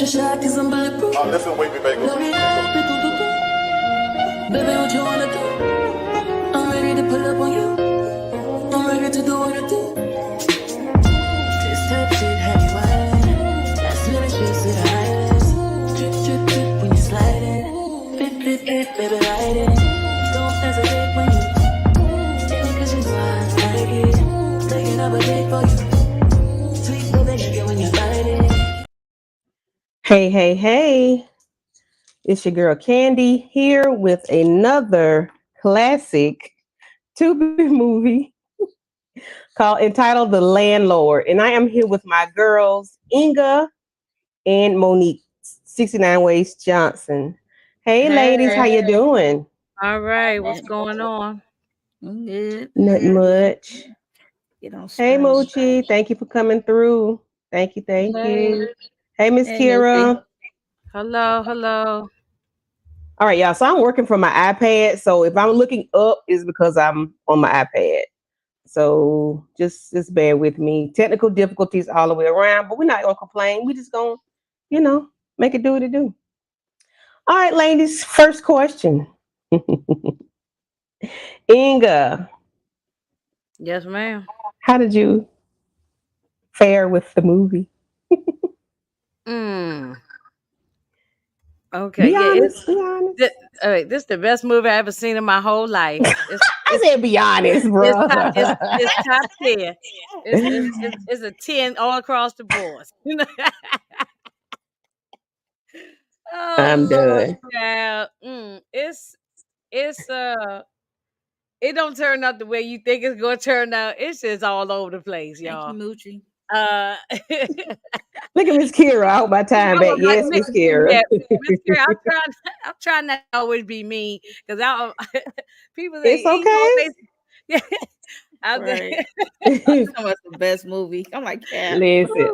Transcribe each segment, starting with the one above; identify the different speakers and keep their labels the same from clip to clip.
Speaker 1: extra shot cause I'm bulletproof.
Speaker 2: Oh, listen, wait, me back.
Speaker 1: Baby, what you wanna do? I'm ready to pull up on you. I'm ready to do what I do. This type shit have you wildin'. Last minute streets to the highest. Drip, drip, drip when you sliding. Flip, flip, flip, baby, ride it. Don't hesitate when you take me cause you know I like it. Taking up a date for you. Sweet baby, you get when you bite it.
Speaker 3: Hey, hey, hey. It's your girl Candy here with another classic TUBI movie entitled The Landlord. And I am here with my girls, Inga and Monique, 69 Ways Johnson. Hey, ladies, how you doing?
Speaker 4: All right, what's going on?
Speaker 5: I'm good.
Speaker 3: Nothing much.
Speaker 5: Get on
Speaker 3: Hey,
Speaker 5: screen.
Speaker 3: Moochie, thank you for coming through. Thank you, thank you. Hey, Miss
Speaker 5: Hey,
Speaker 3: Kira.
Speaker 5: Moochie.
Speaker 4: Hello.
Speaker 3: All right, y'all. So I'm working from my iPad. So if I'm looking up, it's because I'm on my iPad. So just bear with me. Technical difficulties all the way around, but we're not gonna complain. We just gonna, make it do what it do. All right, ladies. First question. Inga,
Speaker 4: Yes, ma'am.
Speaker 3: how did you fare with the movie?
Speaker 4: Okay,
Speaker 3: Be
Speaker 4: yeah,
Speaker 3: honest. Be honest.
Speaker 4: all right, this is the best movie I ever seen in my whole life.
Speaker 3: I said be honest, bro.
Speaker 4: It's top 10. It's a 10 all across the board. Oh
Speaker 3: I'm
Speaker 4: Lord,
Speaker 3: done.
Speaker 4: child. It's it don't turn out the way you think it's gonna turn out. It's just all over the place,
Speaker 5: Thank you,
Speaker 4: y'all.
Speaker 5: Moochie.
Speaker 3: Look at Miss Kira. I hope my time back. Yes, Miss Kira.
Speaker 4: Yeah, Miss Carey, I'm trying not to always be mean because I people say
Speaker 3: It's okay.
Speaker 4: yeah, I
Speaker 5: Right.
Speaker 3: Listen,
Speaker 5: That's the best movie. I'm like, yeah.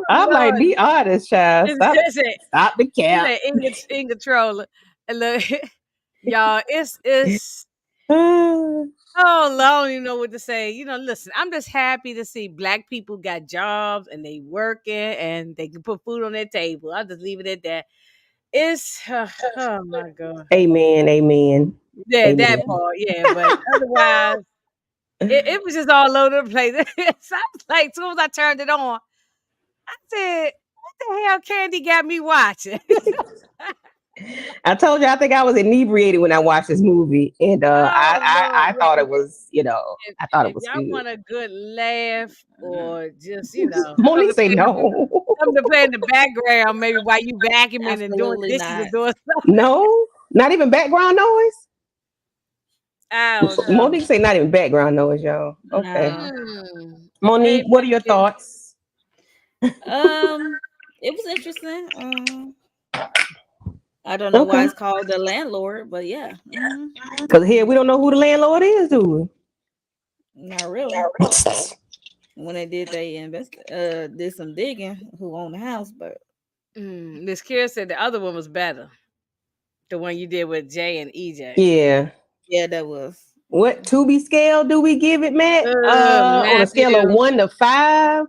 Speaker 3: I'm like, be honest, child. Stop the
Speaker 4: She
Speaker 3: cap.
Speaker 4: said Inga troller. And look, y'all, it's
Speaker 3: Oh,
Speaker 4: oh, I don't even know what to say. Listen, I'm just happy to see black people got jobs and they working and they can put food on their table. I'll just leave it at that. It's oh my god.
Speaker 3: amen, amen,
Speaker 4: Yeah,
Speaker 3: amen.
Speaker 4: that part, yeah, but otherwise, it was just all over the place. So I was like, as soon as I turned it on, I said, "What the hell, Candy got me watching?"
Speaker 3: I told you I think I was inebriated when I watched this movie, and
Speaker 4: Oh Lord,
Speaker 3: I thought it was,
Speaker 4: if,
Speaker 3: I thought it
Speaker 4: if
Speaker 3: was
Speaker 4: y'all
Speaker 3: good.
Speaker 4: want a good laugh or just
Speaker 3: Monique say no,
Speaker 4: something to play in the background, maybe while you vacuuming and doing
Speaker 5: Absolutely
Speaker 4: dishes or
Speaker 5: not.
Speaker 4: doing stuff.
Speaker 3: no, not even background noise.
Speaker 4: I don't know.
Speaker 3: Monique say not even background noise, y'all. Okay,
Speaker 5: No.
Speaker 3: Monique,
Speaker 4: Hey,
Speaker 3: what are your
Speaker 4: Miss
Speaker 3: thoughts?
Speaker 5: It was interesting. I don't know why
Speaker 3: Okay,
Speaker 5: it's called The Landlord, but yeah.
Speaker 3: because here we don't know who the landlord is, do
Speaker 5: Not really.
Speaker 3: we?
Speaker 5: When they did some digging, who owned the house, but
Speaker 4: Miss Kira said the other one was better. The one you did with Jay and EJ.
Speaker 3: Yeah.
Speaker 5: yeah, that was.
Speaker 3: What TUBI scale do we give it, Matt? On a scale of
Speaker 4: Matthew.
Speaker 3: 1 to 5.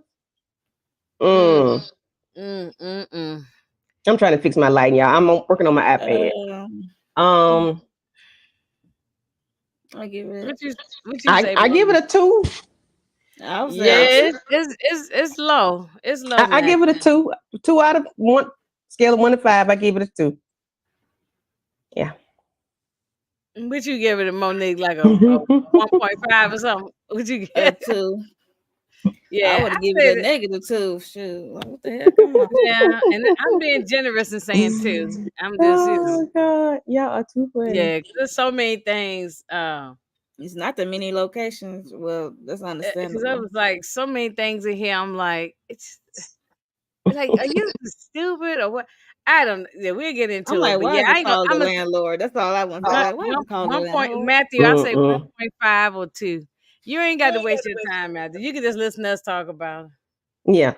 Speaker 4: Mm,
Speaker 3: Mm.
Speaker 4: mm, mm, mm.
Speaker 3: I'm trying to fix my lighting, y'all. I'm working on my iPad. Um,
Speaker 5: I give it.
Speaker 4: What you say,
Speaker 3: I give
Speaker 4: Monique?
Speaker 3: it a 2.
Speaker 5: I would say a
Speaker 4: Yeah,
Speaker 5: two.
Speaker 4: it's low. It's low,
Speaker 3: I give it a
Speaker 4: Matthew.
Speaker 3: 2. 2 out of 1. Scale of 1 to 5. I give it a 2. Yeah.
Speaker 4: What you give it, Monique? Like a 1.5 or something? What you
Speaker 5: A
Speaker 4: get?
Speaker 5: two. I
Speaker 4: Yeah,
Speaker 5: would
Speaker 4: I
Speaker 5: have given
Speaker 4: say
Speaker 5: it a
Speaker 4: that.
Speaker 5: -2. Shoot, like, what the hell? Come on.
Speaker 4: Yeah, and I'm being generous and saying two. I'm just,
Speaker 3: Oh God, y'all are too funny.
Speaker 4: yeah, 'cause there's so many things.
Speaker 5: It's not that many locations. Well, that's
Speaker 4: Because I
Speaker 5: understandable.
Speaker 4: was like, so many things in here. I'm like, it's like, are you stupid or what? I don't. Yeah, we'll get
Speaker 5: I'm
Speaker 4: into it.
Speaker 5: like,
Speaker 4: But
Speaker 5: why
Speaker 4: yeah,
Speaker 5: is
Speaker 4: I
Speaker 5: it
Speaker 4: ain't gonna.
Speaker 5: called The
Speaker 4: I'm a
Speaker 5: Landlord? That's all I want to say. Like, why is it called The
Speaker 4: one point.
Speaker 5: Landlord?
Speaker 4: Matthew, I say
Speaker 3: Mm-mm.
Speaker 4: 1.5 or 2. You ain't got to waste your time, Matthew. You can just listen to us talk about it.
Speaker 3: Yeah.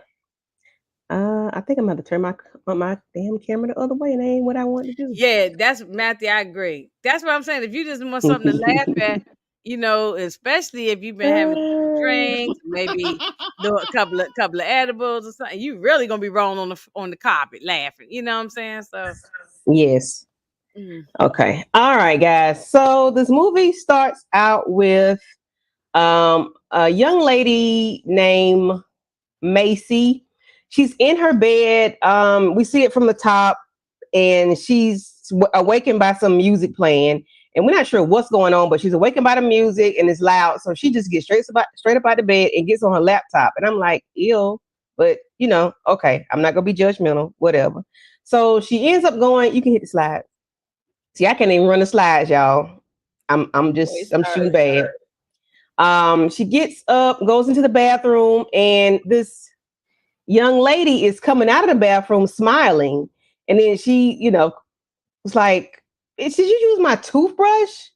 Speaker 3: I think I'm gonna have to turn my damn camera the other way, and that ain't what I want to do.
Speaker 4: Yeah, that's Matthew. I agree. That's what I'm saying. If you just want something to laugh at, Especially if you've been having a few drinks, maybe do a couple of edibles or something. You really gonna be rolling on the carpet laughing. You know what I'm saying? So,
Speaker 3: Yes.
Speaker 4: mm,
Speaker 3: Okay. All right, guys. So this movie starts out with a young lady named Macy. She's in her bed. We see it from the top, and she's awakened by some music playing. And we're not sure what's going on, but she's awakened by the music and it's loud. So she just gets straight up out of bed and gets on her laptop. And I'm like, ew. But okay, I'm not gonna be judgmental, whatever. So she ends up going, you can hit the slide. See, I can't even run the slides, y'all. I'm shooting bad. She gets up, goes into the bathroom, and this young lady is coming out of the bathroom smiling. And then she, was like, "Did you use my toothbrush?"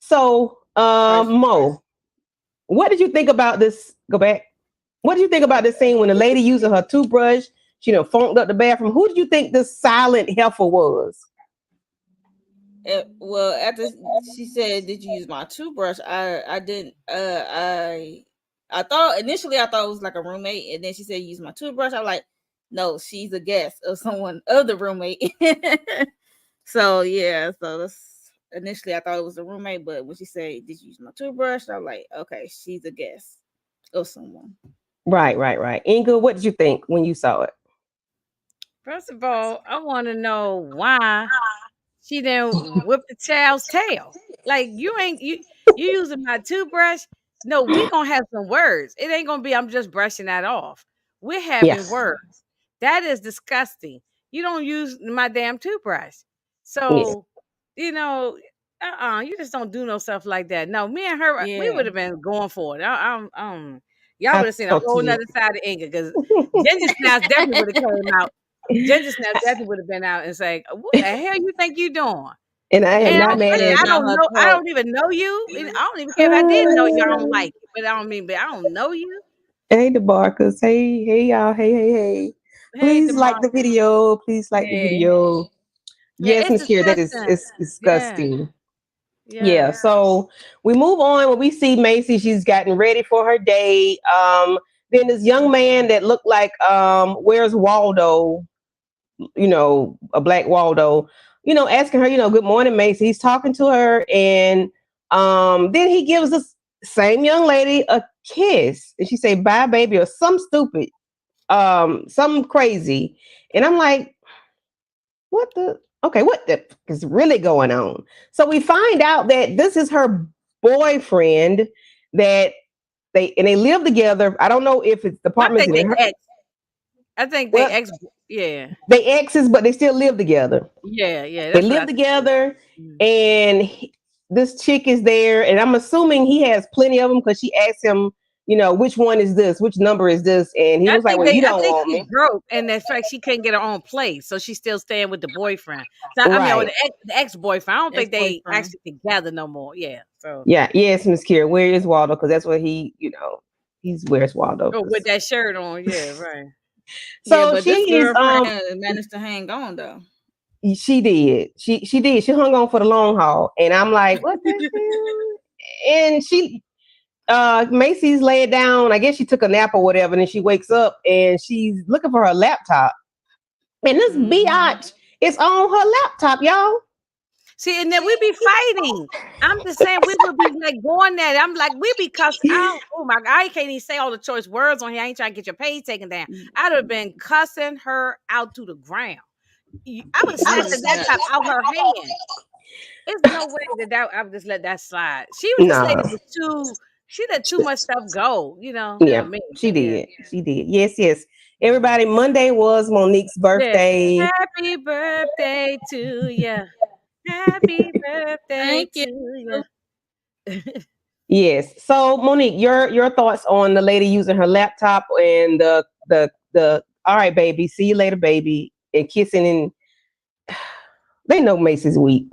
Speaker 3: So, Mo, what did you think about this? Go back. What did you think about this scene when the lady using her toothbrush, she funked up the bathroom? Who did you think this silent heifer was?
Speaker 5: Well, after she said, "Did you use my toothbrush?" I didn't. I thought initially I thought it was like a roommate, and then she said, "Use my toothbrush." I'm like, "No, she's a guest of someone of the roommate." So yeah, so that's initially I thought it was a roommate, but when she said, "Did you use my toothbrush?" I'm like, "Okay, she's a guest of someone."
Speaker 3: Right. Inga, what did you think when you saw it?
Speaker 4: first of all, I want to know why she didn't whip the child's tail. Like you using my toothbrush. No, we gonna have some words. It ain't gonna be I'm just brushing that off. We're having
Speaker 3: Yes.
Speaker 4: words. That is disgusting. You don't use my damn toothbrush.
Speaker 3: Yes.
Speaker 4: So, you know, you just don't do no stuff like that. No, me and her, we
Speaker 5: Yeah,
Speaker 4: would have been going for it. Y'all
Speaker 3: I
Speaker 4: would have seen a
Speaker 3: talked to
Speaker 4: whole
Speaker 3: you.
Speaker 4: nother side of Inga because Ginger Snaps definitely would have came out. Ginger Snaps definitely would have been out and say, "What the hell you think you doing?"
Speaker 3: And I am
Speaker 4: And
Speaker 3: not mad at
Speaker 5: and
Speaker 4: I
Speaker 3: you.
Speaker 5: on
Speaker 4: don't
Speaker 5: her
Speaker 4: know. I
Speaker 5: talk.
Speaker 4: don't even know you. And I don't even care if I did know you. I don't like it, but I don't know you.
Speaker 3: Hey, the Barkers. Hey, y'all. Hey.
Speaker 4: Hey,
Speaker 3: Please like the
Speaker 4: DeMarcus.
Speaker 3: video. Please like the
Speaker 5: Hey,
Speaker 3: video.
Speaker 4: Yeah,
Speaker 3: Yes,
Speaker 4: it's
Speaker 3: Miss Kira, that is
Speaker 4: disgusting.
Speaker 3: it's
Speaker 4: Yeah,
Speaker 3: disgusting. Yeah.
Speaker 4: yeah.
Speaker 3: So we move on. When we see Macy, she's gotten ready for her day. Then this young man that looked like where's Waldo? A black Waldo. Asking her, good morning, Macy. He's talking to her, and then he gives this same young lady a kiss, and she say, "Bye, baby," or some stupid, something crazy. And I'm like, what the? Okay, what the is really going on? So we find out that this is her boyfriend that they live together. I don't know if it's the
Speaker 4: I
Speaker 3: apartment's
Speaker 4: think
Speaker 3: in
Speaker 4: they
Speaker 3: her.
Speaker 4: ex. I think they
Speaker 3: Well,
Speaker 4: ex. Yeah,
Speaker 3: they exes, but they still live together.
Speaker 4: yeah.
Speaker 3: They
Speaker 4: That's what
Speaker 3: live
Speaker 4: I think too.
Speaker 3: together,
Speaker 4: Mm.
Speaker 3: and this chick is there, and I'm assuming he has plenty of them because she asked him, which one is this, which number is this, and he was like, "Well, you
Speaker 4: I
Speaker 3: don't
Speaker 4: think
Speaker 3: want
Speaker 4: she's
Speaker 3: me."
Speaker 4: broke, and in fact, she couldn't get her own place, so she's still staying with the boyfriend. So I mean, or
Speaker 3: Right?
Speaker 4: the ex boyfriend. I don't
Speaker 5: ex
Speaker 4: think they
Speaker 5: boyfriend.
Speaker 4: actually together no more. Yeah. So,
Speaker 3: Yeah. Yes, Miss Kira. Where is Waldo? Because that's what he's where's Waldo?
Speaker 4: oh, with
Speaker 3: 'Cause-
Speaker 4: that shirt on, yeah, right.
Speaker 5: Yeah,
Speaker 3: So
Speaker 5: but this
Speaker 3: she is
Speaker 5: girlfriend managed to hang on though.
Speaker 3: she did. She did. She hung on for the long haul. And I'm like, what the hell? And Macy's laid down. I guess she took a nap or whatever. And then she wakes up and she's looking for her laptop. And this
Speaker 5: Mm-hmm.
Speaker 3: biatch is on her laptop, y'all.
Speaker 4: See, and then we be fighting. I'm just saying we would be like going there. I'm like, we be cussing out. Oh my God, I can't even say all the choice words on here. I ain't trying to get your page taken down. I'd have been cussing her out to the ground. I would have
Speaker 5: I
Speaker 4: snatched
Speaker 5: would
Speaker 4: the
Speaker 5: have said,
Speaker 4: laptop out her hand. There's no way that I would just let that slide. This lady
Speaker 3: Nah.
Speaker 4: was too, she let too much stuff go, for
Speaker 3: Yeah,
Speaker 4: me.
Speaker 3: she
Speaker 4: Yeah.
Speaker 3: did. She did. Yes. Everybody, Monday was Monique's
Speaker 4: Yeah.
Speaker 3: birthday.
Speaker 4: Happy birthday to you. Happy birthday
Speaker 5: "Thank you."
Speaker 4: to you.
Speaker 3: Yes. So Monique, your thoughts on the lady using her laptop and the all right, baby, see you later, baby, and kissing and they know Macy's weak.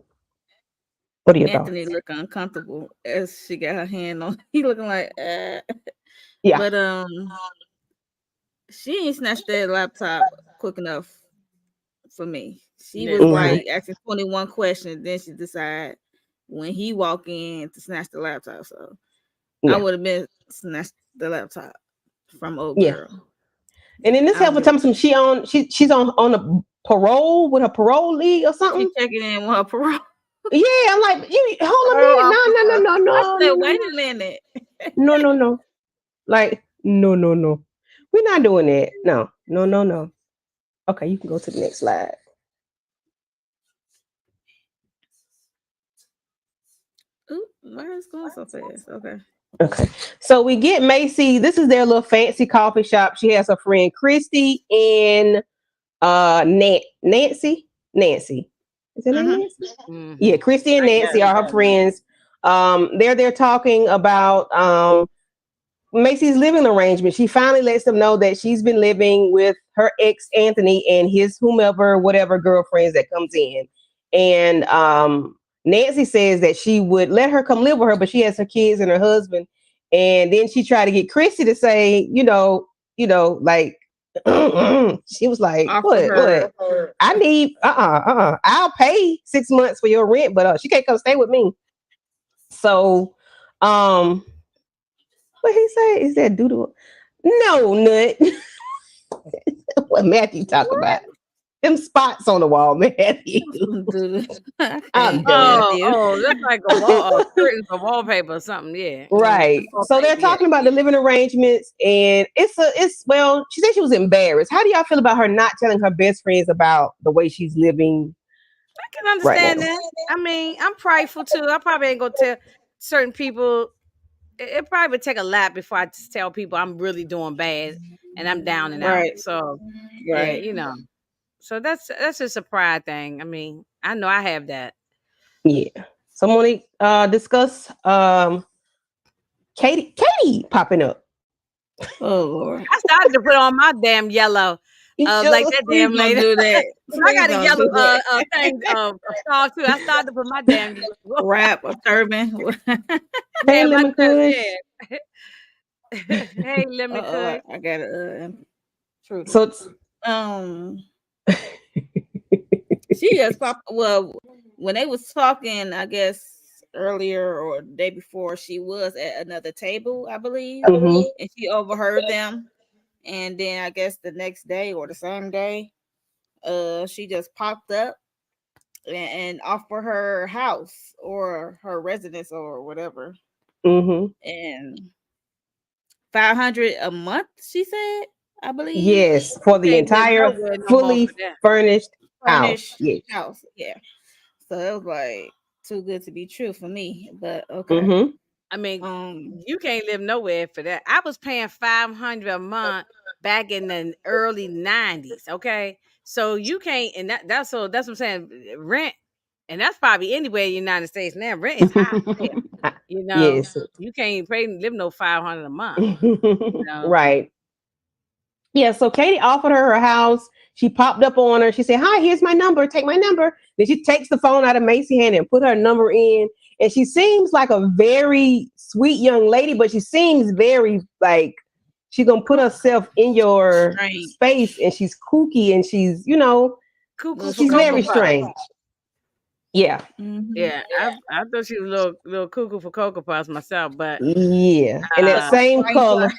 Speaker 3: What are your
Speaker 5: Anthony
Speaker 3: thoughts?
Speaker 5: look uncomfortable as she got her hand on. He looking like,
Speaker 3: Yeah.
Speaker 5: but she ain't snatched that laptop quick enough for me. She was
Speaker 4: Yeah.
Speaker 3: Hmm.
Speaker 5: like asking 21 questions, then she decide when he walked in to snatch the laptop. So
Speaker 3: Yeah.
Speaker 5: I would have been snatched the laptop from old
Speaker 3: Yeah.
Speaker 5: girl.
Speaker 3: And then this
Speaker 5: I
Speaker 3: helper tells me she's on a parole with her parole league or
Speaker 5: She
Speaker 3: something.
Speaker 5: checking in with her parole.
Speaker 3: Yeah, I'm like, you hold a
Speaker 5: Parole
Speaker 3: minute.
Speaker 5: officer. I
Speaker 3: No,
Speaker 5: said,
Speaker 3: no,
Speaker 5: wait
Speaker 3: no,
Speaker 5: a minute.
Speaker 3: no. Like, no. We're not doing that. No. Okay, you can go to the next slide.
Speaker 5: Ooh, why is it going so fast? Okay.
Speaker 3: Okay. So we get Macy. This is their little fancy coffee shop. She has her friend Christy and Nancy. Nancy. Is her name
Speaker 5: Mm-hmm.
Speaker 3: Nancy?
Speaker 4: Mhm.
Speaker 3: Yeah, Christy and
Speaker 4: I guess.
Speaker 3: Nancy are her friends. They're talking about Macy's living arrangement. She finally lets them know that she's been living with her ex Anthony and his whomever, whatever girlfriends that comes in. And Nancy says that she would let her come live with her, but she has her kids and her husband. And then she tried to get Christy to say, like she was like,
Speaker 5: Offer
Speaker 3: what?
Speaker 5: her.
Speaker 3: I need I'll pay 6 months for your rent, but she can't come stay with me. So what he say? Is that doodle? No, nut. What Matthew talk about? Them spots on the wall, Matthew. I'm done.
Speaker 4: That's like a wall, curtain for wallpaper or something. Yeah.
Speaker 3: Right. So they're talking about the living arrangements, and well, she said she was embarrassed. How do y'all feel about her not telling her best friends about the way she's living
Speaker 4: I can
Speaker 3: right
Speaker 4: understand
Speaker 3: now?
Speaker 4: that. I mean, I'm prideful too. I probably ain't gonna tell certain people. It probably would take a lap before I just tell people I'm really doing bad and I'm down and out.
Speaker 5: Right.
Speaker 4: So yeah,
Speaker 5: Right.
Speaker 4: So that's just a pride thing. I mean, I know I have that.
Speaker 3: Yeah. So Monique, discuss Katie popping up.
Speaker 5: Oh Lord.
Speaker 4: I started to put on my damn yellow, like that
Speaker 5: Please
Speaker 4: damn
Speaker 5: don't
Speaker 4: lady.
Speaker 5: do that.
Speaker 4: I
Speaker 5: Please
Speaker 4: got a
Speaker 5: don't
Speaker 4: yellow
Speaker 5: do that.
Speaker 4: thing scarf too. I started to put my damn
Speaker 5: Wrap a turban.
Speaker 3: Hey,
Speaker 4: yeah, my
Speaker 3: Lemon Kush.
Speaker 4: yeah. Hey, lemon kush.
Speaker 5: I got a truth.
Speaker 3: So it's
Speaker 5: She just popped. Well, when they was talking, I guess earlier or the day before, she was at another table, I believe,
Speaker 3: Mhm.
Speaker 5: and she overheard them. And then I guess the next day or the same day, she just popped up and offered her house or her residence or whatever,
Speaker 3: Mhm.
Speaker 5: and 500 a month. She said, I believe,
Speaker 3: Yes, for
Speaker 4: You
Speaker 3: the
Speaker 4: can't live
Speaker 3: entire
Speaker 4: nowhere no more
Speaker 3: fully
Speaker 4: for that.
Speaker 3: furnished house.
Speaker 5: furnished
Speaker 3: Yes.
Speaker 5: house. Yeah. So it was like too good to be true for me. But okay.
Speaker 3: Mhm.
Speaker 4: I mean,
Speaker 5: Um.
Speaker 4: you can't live nowhere for that. I was paying 500 a month back in the early 90s. Okay. So you can't, and that's what I'm saying. Rent, and that's probably anywhere in the United States now. Rent is high there.
Speaker 3: Yes.
Speaker 4: You can't pay live no 500 a month.
Speaker 3: Right. Yeah, so Katie offered her house. She popped up on her. She said, "Hi, here's my number. Take my number." Then she takes the phone out of Macy's hand and put her number in. And she seems like a very sweet young lady, but she seems very like she's gonna put herself in your
Speaker 5: Strange.
Speaker 3: space, and she's kooky, and she's
Speaker 4: Cuckoo for
Speaker 3: she's
Speaker 4: Cocoa
Speaker 3: very
Speaker 4: Puffs.
Speaker 3: strange. Yeah,
Speaker 5: Mhm.
Speaker 4: Yeah, I thought she was a little cuckoo for Cocoa Puffs myself, but
Speaker 3: yeah, and that same
Speaker 5: Strange
Speaker 3: color.
Speaker 5: one.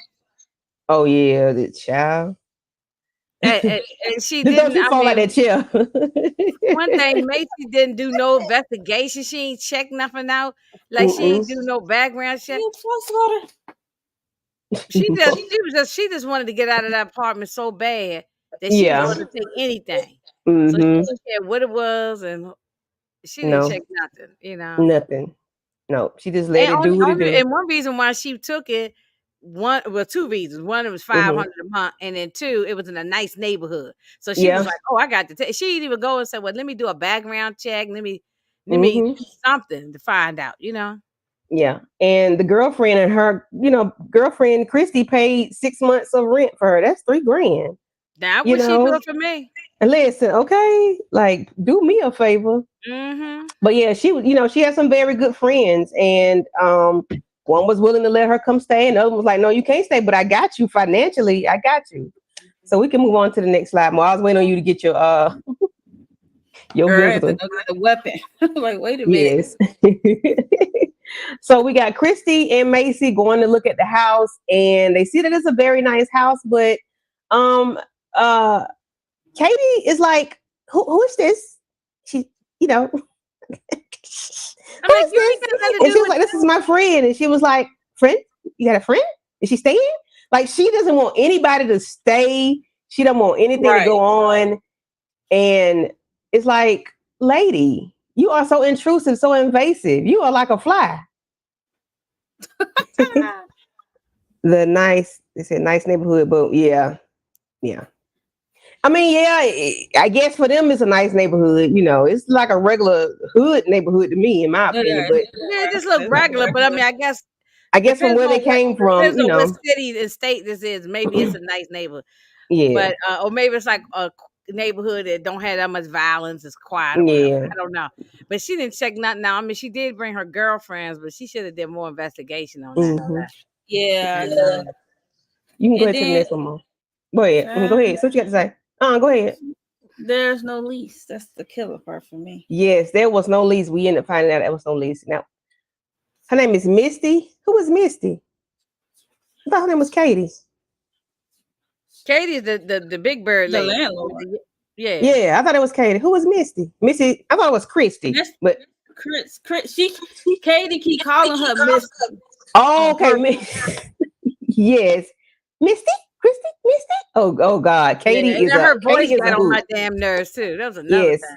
Speaker 3: Oh yeah, the child.
Speaker 4: and she
Speaker 3: Just don't
Speaker 4: didn't.
Speaker 3: you
Speaker 4: I
Speaker 3: fall out
Speaker 4: mean,
Speaker 3: that chair.
Speaker 4: one thing, Macy didn't do no investigation. She ain't check nothing out. Like she
Speaker 3: Mm-mm.
Speaker 4: ain't do no background check.
Speaker 5: You plus water.
Speaker 4: She just wanted to get out of that apartment so bad that she was
Speaker 3: Yeah.
Speaker 4: willing to take anything. So she
Speaker 3: Mm-hmm.
Speaker 4: didn't care what it was, and she didn't
Speaker 3: No,
Speaker 4: check nothing.
Speaker 3: nothing. No, she just let
Speaker 4: And
Speaker 3: it do what it
Speaker 4: only
Speaker 3: do.
Speaker 4: and one reason why she took it, two reasons. One, it was
Speaker 3: Mm-hmm.
Speaker 4: 500 a month, and then two, it was in a nice neighborhood. So she was
Speaker 3: Yeah.
Speaker 4: like, "Oh, I got to take." She didn't even go and say, "Well, let me do a background check. Let me
Speaker 3: Mm-hmm.
Speaker 4: do something to find out."
Speaker 3: Yeah. And the girlfriend and her, girlfriend Christy paid 6 months of rent for her. That's $3,000.
Speaker 4: That
Speaker 3: You
Speaker 4: what she
Speaker 3: know.
Speaker 4: do for me.
Speaker 3: And listen, okay, like do me a favor.
Speaker 4: Mm-hmm.
Speaker 3: But yeah, she had some very good friends, and one was willing to let her come stay, and the other was like, "No, you can't stay, but I got you financially. I got you." So we can move on to the next slide. More, I was waiting on you to get Your
Speaker 5: Girl, I had to
Speaker 3: visitor.
Speaker 5: go get a weapon. Like, wait a minute.
Speaker 3: Yes. So we got Christy and Macy going to look at the house, and they see that it's a very nice house, but um uh Katie is like, who is this? She, you know, who
Speaker 4: I'm like,
Speaker 3: is
Speaker 4: you
Speaker 3: this?
Speaker 4: ain't got nothing to
Speaker 3: And
Speaker 4: do
Speaker 3: she was
Speaker 4: with
Speaker 3: like, this is my friend. And she was like, friend? You got a friend? Is she staying? Like, she doesn't want anybody to stay. She don't want anything to
Speaker 5: Right.
Speaker 3: go on. And it's like, lady, you are so intrusive, so invasive. You are like a fly. They said nice neighborhood, but yeah. I mean, yeah, I guess for them it's a nice neighborhood. You know, it's like a regular hood neighborhood to me, in my
Speaker 5: Yeah,
Speaker 3: opinion. But
Speaker 4: Yeah, it just look regular, but I mean, I guess
Speaker 3: I guess from
Speaker 4: depends
Speaker 3: where they
Speaker 4: on what
Speaker 3: came from, you know,
Speaker 4: city and state this is. Maybe it's a nice neighborhood,
Speaker 3: yeah,
Speaker 4: but or maybe it's like a neighborhood that don't have that much violence. It's quiet or whatever.
Speaker 3: yeah.
Speaker 4: I don't know. But she didn't check nothing out. I mean, she did bring her girlfriends, but she should have did more investigation on that.
Speaker 3: Hmm.
Speaker 5: yeah.
Speaker 4: And
Speaker 3: You can go
Speaker 5: And
Speaker 3: ahead to the
Speaker 5: then
Speaker 3: next one, Mom. Go ahead. Go
Speaker 5: child,
Speaker 3: ahead. So what you got to say? Go ahead.
Speaker 5: there's no lease. That's the killer part for me.
Speaker 3: Yes, there was no lease. We ended up finding out there was no lease. Now, her name is Misty. Who was Misty? I thought her name was Katie.
Speaker 4: Katie's the big bird
Speaker 5: The
Speaker 4: lady.
Speaker 5: landlord.
Speaker 4: Yeah.
Speaker 3: Yeah, I thought it was Katie. Who was Misty? Misty, I thought it was
Speaker 5: And
Speaker 3: Christy.
Speaker 5: that's
Speaker 3: But
Speaker 5: Katie keep calling her Miss
Speaker 3: oh,
Speaker 5: on
Speaker 3: okay.
Speaker 5: purpose.
Speaker 3: Yes. Misty? Christy? Misty? Oh God.
Speaker 4: Yeah, and then her voice
Speaker 3: Katie is a
Speaker 4: got on my
Speaker 3: hoot.
Speaker 4: damn nerves too. That was another
Speaker 3: Yes.
Speaker 4: thing.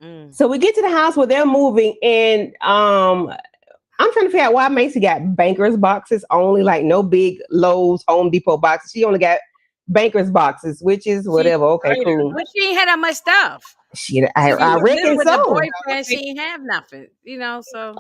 Speaker 4: Mm.
Speaker 3: So we get to the house where they're moving, and I'm trying to figure out why Macy got bankers boxes only, like no big Lowe's, Home Depot boxes. She only got bankers boxes, which is
Speaker 5: She's
Speaker 3: whatever. Okay,
Speaker 5: a writer.
Speaker 3: cool.
Speaker 4: But she ain't had that much stuff.
Speaker 3: Shit,
Speaker 4: She
Speaker 3: I
Speaker 4: was living
Speaker 3: reckon
Speaker 4: with the
Speaker 3: so.
Speaker 4: boyfriend. She ain't have nothing, So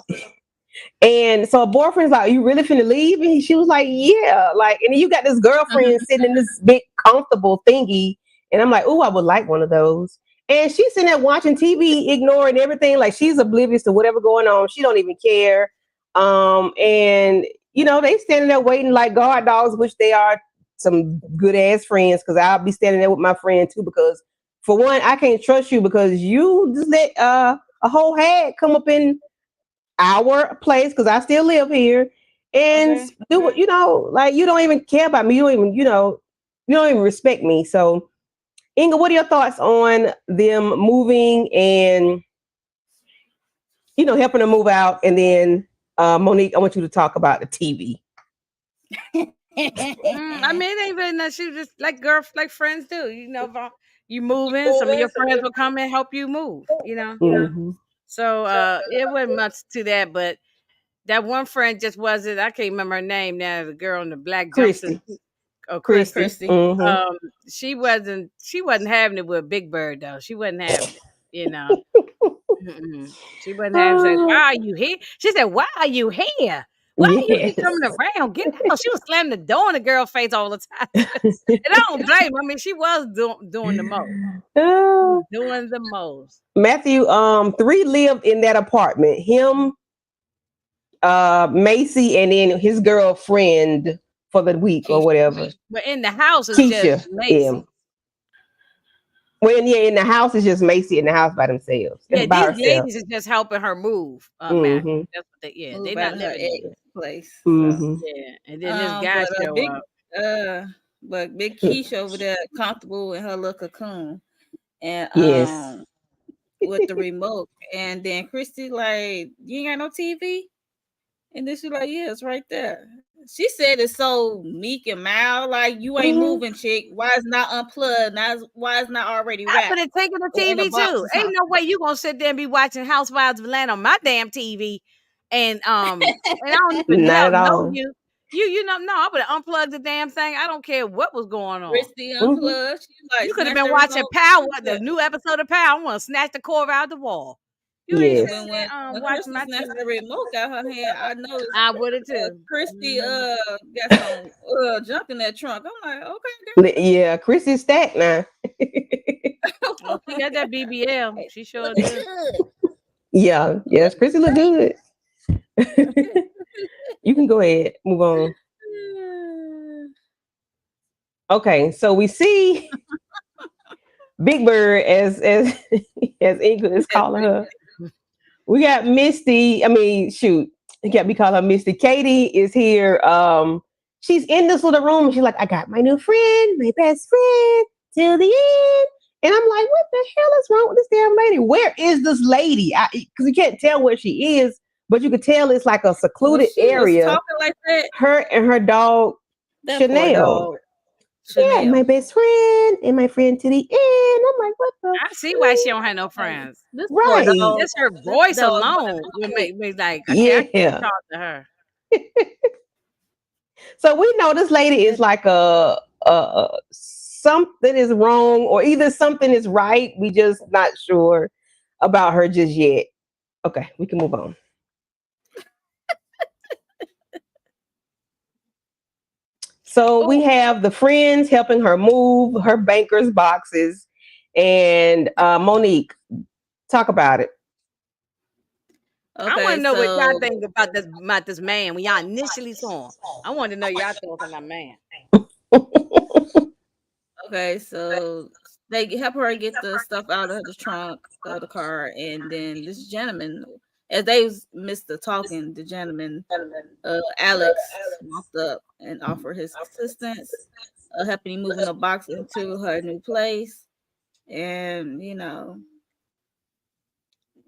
Speaker 3: And so her boyfriend's like, "You really finna leave?" And she was like, "Yeah." Like, and then you got this girlfriend sitting in this big comfortable thingy, and I'm like, "Oh, I would like one of those." And she's sitting there watching TV, ignoring everything, like she's oblivious to whatever going on. She don't even care. And they standing there waiting like guard dogs, which they are some good ass friends. Because I'll be standing there with my friend too. Because for one, I can't trust you because you just let a whole hag come up in our place because I still live here and
Speaker 5: Okay.
Speaker 3: do what like you don't even care about me. You don't even you don't even respect me. So Inga, what are your thoughts on them moving and helping them move out? And then Monique, I want you to talk about the TV.
Speaker 4: I mean, it ain't really nothing. She was just like friends do. If you moving, some of your friends will come and help you move.
Speaker 3: Mm-hmm.
Speaker 4: So it wasn't much to that, but that one friend just wasn't. I can't remember her name now. The girl in the black jumpsuit.
Speaker 3: Christy.
Speaker 4: Oh, Christy.
Speaker 5: Christy.
Speaker 3: Mm-hmm.
Speaker 4: She wasn't. She wasn't having it with Big Bird though. She wasn't having it. Mm-mm. She wasn't having. Said, "Why are you here?" She said, "Why are you here? Why you keep
Speaker 3: Yes.
Speaker 4: coming around? Get out!" She was slamming the door in the girl's face all the time. And I don't blame her. I mean, she was doing the most. Doing the most.
Speaker 3: Matthew, 3 lived in that apartment. Him, Macy, and then his girlfriend for the week or
Speaker 5: Keisha.
Speaker 3: whatever.
Speaker 4: But in the house is
Speaker 3: Keisha.
Speaker 4: just Macy.
Speaker 3: When in the house is just Macy in the house by themselves.
Speaker 4: Yeah,
Speaker 3: By
Speaker 4: these
Speaker 3: herself.
Speaker 4: ladies is just helping her move. Matt.
Speaker 3: Mm-hmm.
Speaker 4: That's what they
Speaker 5: Move
Speaker 4: not
Speaker 5: out of her
Speaker 4: living there.
Speaker 5: ex place. So.
Speaker 3: Mm-hmm.
Speaker 4: Yeah, and then this guy
Speaker 5: But
Speaker 4: show up.
Speaker 5: big Keisha over there comfortable in her little cocoon and
Speaker 3: Yes.
Speaker 5: with the remote. And then Christy like, you ain't got no TV? And then she's like, yeah, it's right there. She said it's so meek and mild, like you ain't moving, chick. Why is not unplugged? Why is not already
Speaker 4: I
Speaker 5: wrapped?
Speaker 4: would have taken the
Speaker 5: In a
Speaker 4: TV
Speaker 5: box
Speaker 4: too.
Speaker 5: or
Speaker 4: Ain't
Speaker 5: something?
Speaker 4: no way you gonna sit there and be watching Housewives of Atlanta on my damn TV, and I don't even
Speaker 3: Not at
Speaker 4: know
Speaker 3: all.
Speaker 4: you. You know, no, I would have unplugged the damn thing. I don't care what was going on.
Speaker 5: Christy
Speaker 3: Mm-hmm.
Speaker 5: unplugged. She like
Speaker 4: You could have
Speaker 5: snatched
Speaker 4: been
Speaker 5: the
Speaker 4: watching
Speaker 5: remote.
Speaker 4: Power, the new episode of Power. I want to snatch the cord out the wall. You ain't
Speaker 3: Yes.
Speaker 4: sitting
Speaker 5: When
Speaker 4: there
Speaker 5: Christy
Speaker 4: watching my
Speaker 5: snatched
Speaker 4: TV.
Speaker 5: the remote out her hand, I noticed
Speaker 4: I would have too.
Speaker 5: Christy got some junk in that trunk. I'm like, okay, girl.
Speaker 3: Yeah, Chrissy's stacked now.
Speaker 4: Well, she got that BBL. She sure do.
Speaker 3: Yes, Chrissy look good. You can go ahead, move on. Okay, so we see Big Bird, as Inga is calling her. We got Misty. I mean, shoot, you got me calling her Misty. Katie is here. She's in this little room. She's like, I got my new friend, my best friend, till the end. And I'm like, what the hell is wrong with this damn lady? Where is this lady? Because you can't tell where she is, but you could tell it's like a
Speaker 5: When
Speaker 3: secluded
Speaker 5: she was
Speaker 3: area.
Speaker 5: talking like that,
Speaker 3: Her and her dog,
Speaker 5: that poor
Speaker 3: Chanel.
Speaker 5: dog,
Speaker 3: Yeah, my
Speaker 5: Chanel.
Speaker 3: best friend and my friend to the end. I'm like, what the
Speaker 4: I see why she don't have no friends.
Speaker 5: This poor
Speaker 3: right?
Speaker 5: dog.
Speaker 4: Just her
Speaker 5: This
Speaker 4: voice
Speaker 5: dog about
Speaker 4: alone
Speaker 5: to
Speaker 4: would
Speaker 5: die.
Speaker 4: make me like, okay, I can't
Speaker 3: Yeah.
Speaker 4: talk to her.
Speaker 3: So we know this lady is like a something is wrong, or either something is right. We just not sure about her just yet. Okay, we can move on. So we
Speaker 5: Oh,
Speaker 3: have the friends helping her move her banker's boxes, and Monique, talk about it.
Speaker 4: I want
Speaker 5: okay.
Speaker 4: to know what y'all
Speaker 5: So
Speaker 4: think about this man when y'all initially saw him. I want to know y'all thoughts on that man.
Speaker 5: okay, so they help her get the stuff out of the trunk of the car, and then this gentleman, as they missed the talking, the gentleman, Alex, walked up and offered his assistance, helping him moving the box into her new place, and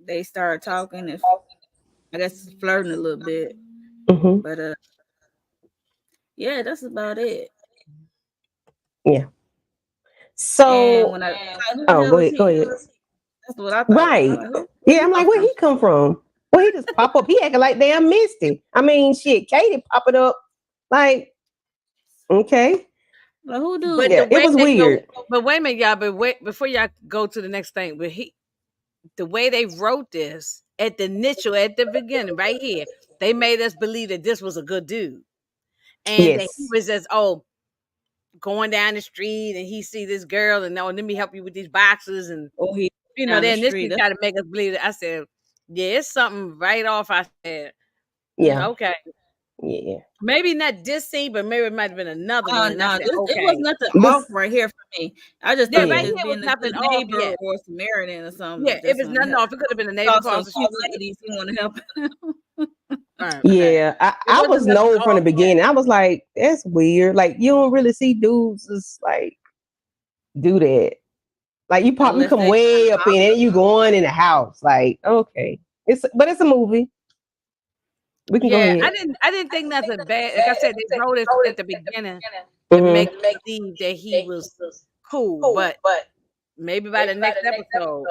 Speaker 5: they started talking and I guess flirting a little bit,
Speaker 3: Hmm.
Speaker 5: but yeah, that's about it.
Speaker 3: Yeah.
Speaker 5: And
Speaker 3: So,
Speaker 5: when I who the
Speaker 3: oh,
Speaker 5: hell
Speaker 3: go
Speaker 5: is
Speaker 3: ahead. Go
Speaker 5: he?
Speaker 3: ahead.
Speaker 5: That's what I thought. I'm
Speaker 3: Right.
Speaker 5: like, where
Speaker 3: Yeah,
Speaker 5: he
Speaker 3: I'm
Speaker 5: come
Speaker 3: like, where
Speaker 5: from?
Speaker 3: he come from? Well, he just pop up. He acting like damn Misty. I mean, shit, Katie popping up. Like, okay.
Speaker 5: Like, who
Speaker 4: But
Speaker 5: dude?
Speaker 4: the
Speaker 3: Yeah, it
Speaker 4: way
Speaker 3: was
Speaker 4: they go,
Speaker 3: weird.
Speaker 4: but wait a minute, y'all. But wait, before y'all go to the next thing, the way they wrote this at the beginning, right here, they made us believe that this was a good dude, and that he
Speaker 3: Yes.
Speaker 4: was just going down the street and he see this girl and let me help you with these boxes and
Speaker 5: Oh, he down the
Speaker 4: then this
Speaker 5: street.
Speaker 4: try to make us believe that. I said, yeah, it's something right off. I said,
Speaker 3: Yeah.
Speaker 4: okay,
Speaker 3: Yeah.
Speaker 4: maybe not this scene, but maybe it might have been another one. And I
Speaker 5: No,
Speaker 4: said,
Speaker 5: this it was
Speaker 4: okay,
Speaker 5: nothing off
Speaker 3: This,
Speaker 5: right here for me. I just
Speaker 4: yeah,
Speaker 5: thought
Speaker 4: right
Speaker 3: yeah.
Speaker 5: just
Speaker 4: here was
Speaker 5: being a
Speaker 4: nothing
Speaker 5: good
Speaker 4: off
Speaker 5: neighbor
Speaker 4: yet.
Speaker 5: or Samaritan or
Speaker 4: Yeah,
Speaker 5: something.
Speaker 4: if
Speaker 5: Just
Speaker 4: it's
Speaker 5: want to
Speaker 4: nothing
Speaker 5: help.
Speaker 4: off, it could have been a neighbor
Speaker 5: Saw some
Speaker 4: prostitute.
Speaker 5: ladies. He want to help.
Speaker 4: All right, okay,
Speaker 3: Yeah.
Speaker 4: it
Speaker 3: I
Speaker 4: wasn't
Speaker 3: was
Speaker 4: nothing
Speaker 3: no from the
Speaker 4: off yet.
Speaker 3: beginning. I was like, that's weird. Like, you don't really see dudes just like do that. Like you
Speaker 5: Unless
Speaker 3: come
Speaker 5: they trying
Speaker 3: way
Speaker 5: to
Speaker 3: up in and you going in the house. Like, okay. But it's a movie. We can go
Speaker 4: Yeah,
Speaker 3: ahead.
Speaker 4: I didn't think nothing bad. Like I said, they wrote it at the beginning to
Speaker 3: Hmm.
Speaker 4: make us believe that he was cool, but maybe by the next episode,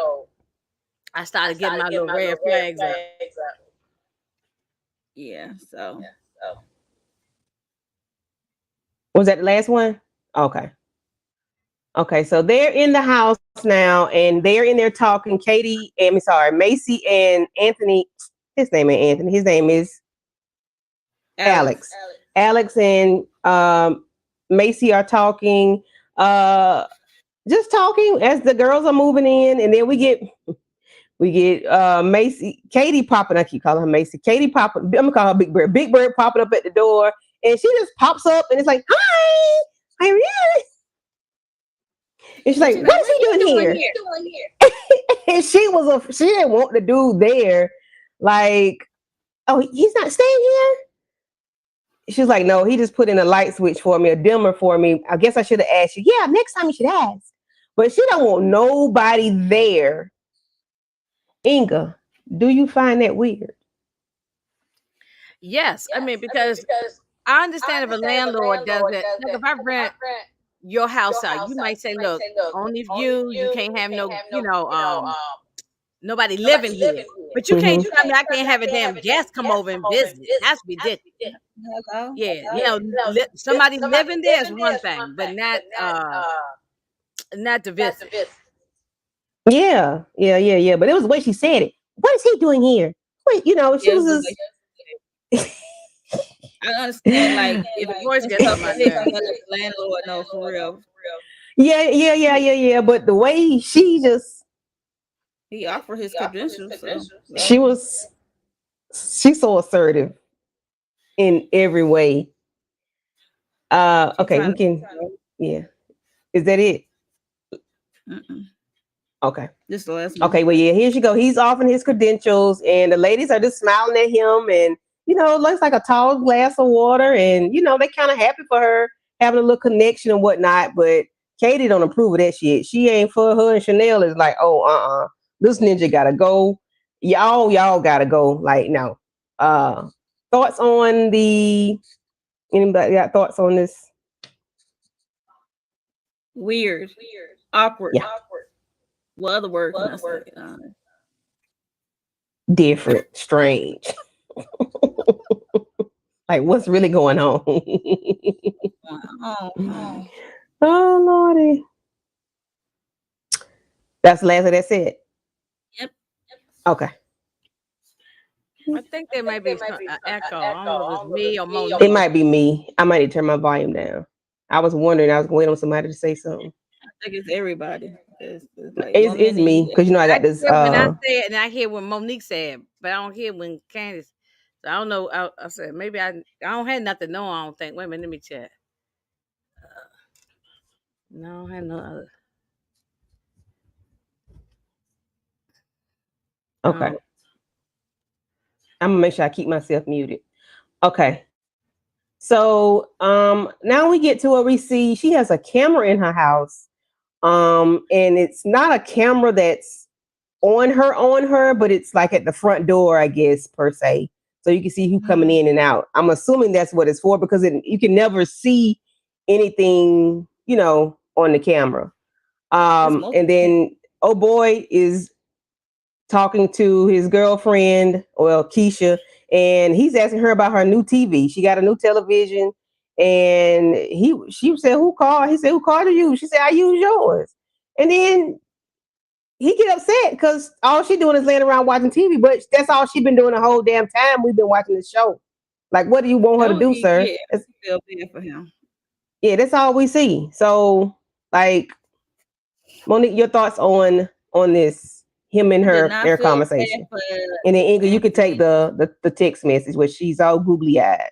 Speaker 4: I started getting my little red flags up.
Speaker 5: yeah. So
Speaker 3: Was that the last one? Okay. Okay, so they're in the house now, and they're in there talking. Katie, I'm sorry, Macy and Anthony. His name ain't Anthony. His name is
Speaker 5: Alex.
Speaker 3: Alex. Alex and Macy are talking. Just talking as the girls are moving in, and then we get Macy, Katie popping. I keep calling her Macy. Katie popping. I'm gonna call her Big Bird. Big Bird popping up at the door, and she just pops up, and it's like, "Hi, I'm here." And she's
Speaker 5: And
Speaker 3: like,
Speaker 5: she's
Speaker 3: "What
Speaker 5: like,
Speaker 3: is
Speaker 5: "What
Speaker 3: he
Speaker 5: you
Speaker 3: doing
Speaker 5: doing
Speaker 3: here?"
Speaker 5: here?
Speaker 3: And she didn't want the dude there. Like, oh, he's not staying here. She's like, no, he just put in a light switch for me, a dimmer for me. I guess I should have asked you. Yeah, next time you should ask. But she don't want nobody there. Inga, do you find that weird?
Speaker 4: Yes, I mean because I understand if a landlord does it. Like if I rent your house out, you might say, "Look, only view. You can't have no, nobody living here." But you can't
Speaker 3: Mm-hmm.
Speaker 4: tell me I can't have a damn guest come over and visit. That's ridiculous.
Speaker 5: Hello.
Speaker 4: Yeah, somebody living there is one thing, but not to visit.
Speaker 3: Yeah. But it was the way she said it. What is he doing here? Wait, she
Speaker 5: Yeah,
Speaker 3: was
Speaker 5: it's the
Speaker 3: just
Speaker 5: I understand. Like if
Speaker 4: The
Speaker 5: it's
Speaker 4: voice
Speaker 5: when
Speaker 4: gets
Speaker 5: stuff
Speaker 4: on my
Speaker 5: sticks,
Speaker 4: nerves.
Speaker 5: you gotta let the landlord know for real.
Speaker 3: yeah. But the way
Speaker 5: He offered his credentials, so
Speaker 3: she was, she's so assertive in every way.
Speaker 5: she
Speaker 3: Okay,
Speaker 5: trying
Speaker 3: we
Speaker 5: to.
Speaker 3: can. Yeah, is that it?
Speaker 5: Mm-mm.
Speaker 3: Okay.
Speaker 5: This the last one.
Speaker 3: Okay, well, yeah, here she go. He's offering his credentials, and the ladies are just smiling at him, and looks like a tall glass of water, and they kind of happy for her having a little connection and whatnot. But Katie don't approve of that shit. She ain't for her, and Chanel is like, oh, this ninja gotta go. Y'all gotta go. Like, no. Thoughts on the? Anybody got thoughts on this?
Speaker 5: Weird. Awkward.
Speaker 3: Yeah,
Speaker 5: What other word can I say?
Speaker 3: different, strange. Like, what's really going on?
Speaker 5: Oh.
Speaker 3: Oh, Lordy. That's the last of that said.
Speaker 5: Yep.
Speaker 3: Okay.
Speaker 4: I think there might be some echo. I don't know if it's me or
Speaker 3: It
Speaker 4: Monique.
Speaker 3: might be me. I might need to turn my volume down. I was wondering. I was waiting on somebody to say something.
Speaker 5: I think it's everybody. It's like
Speaker 3: It's me because I
Speaker 4: I
Speaker 3: got this.
Speaker 4: hear when I say it, and I hear when Monique said, but I don't hear when Candace. So I don't know. I said maybe I don't have nothing. No, I don't think. Wait a minute, let me check. No, I have no other.
Speaker 3: Okay. I'm gonna make sure I keep myself muted. Okay. So now we get to where we see she has a camera in her house. And it's not a camera that's on her, but it's like at the front door, I guess, per se. So you can see who coming in and out. I'm assuming that's what it's for because you can never see anything, on the camera. And then oh boy is talking to his girlfriend, well, Keisha, and he's asking her about her new TV. She got a new television, and she said, "Who called?" He said, "Who called you?" She said, "I use yours." And then he get upset because all she doing is laying around watching TV, but that's all she been doing the whole damn time we've been watching the show. Like, what do you want her to do, sir?
Speaker 5: Yeah, I feel bad for him.
Speaker 3: Yeah, that's all we see. So, like, Monique, your thoughts on this, him and
Speaker 5: Did
Speaker 3: her,
Speaker 5: not
Speaker 3: their
Speaker 5: feel
Speaker 3: conversation.
Speaker 5: bad for
Speaker 3: And then Inga, you could
Speaker 5: Anthony.
Speaker 3: take the text message where she's all googly eyed.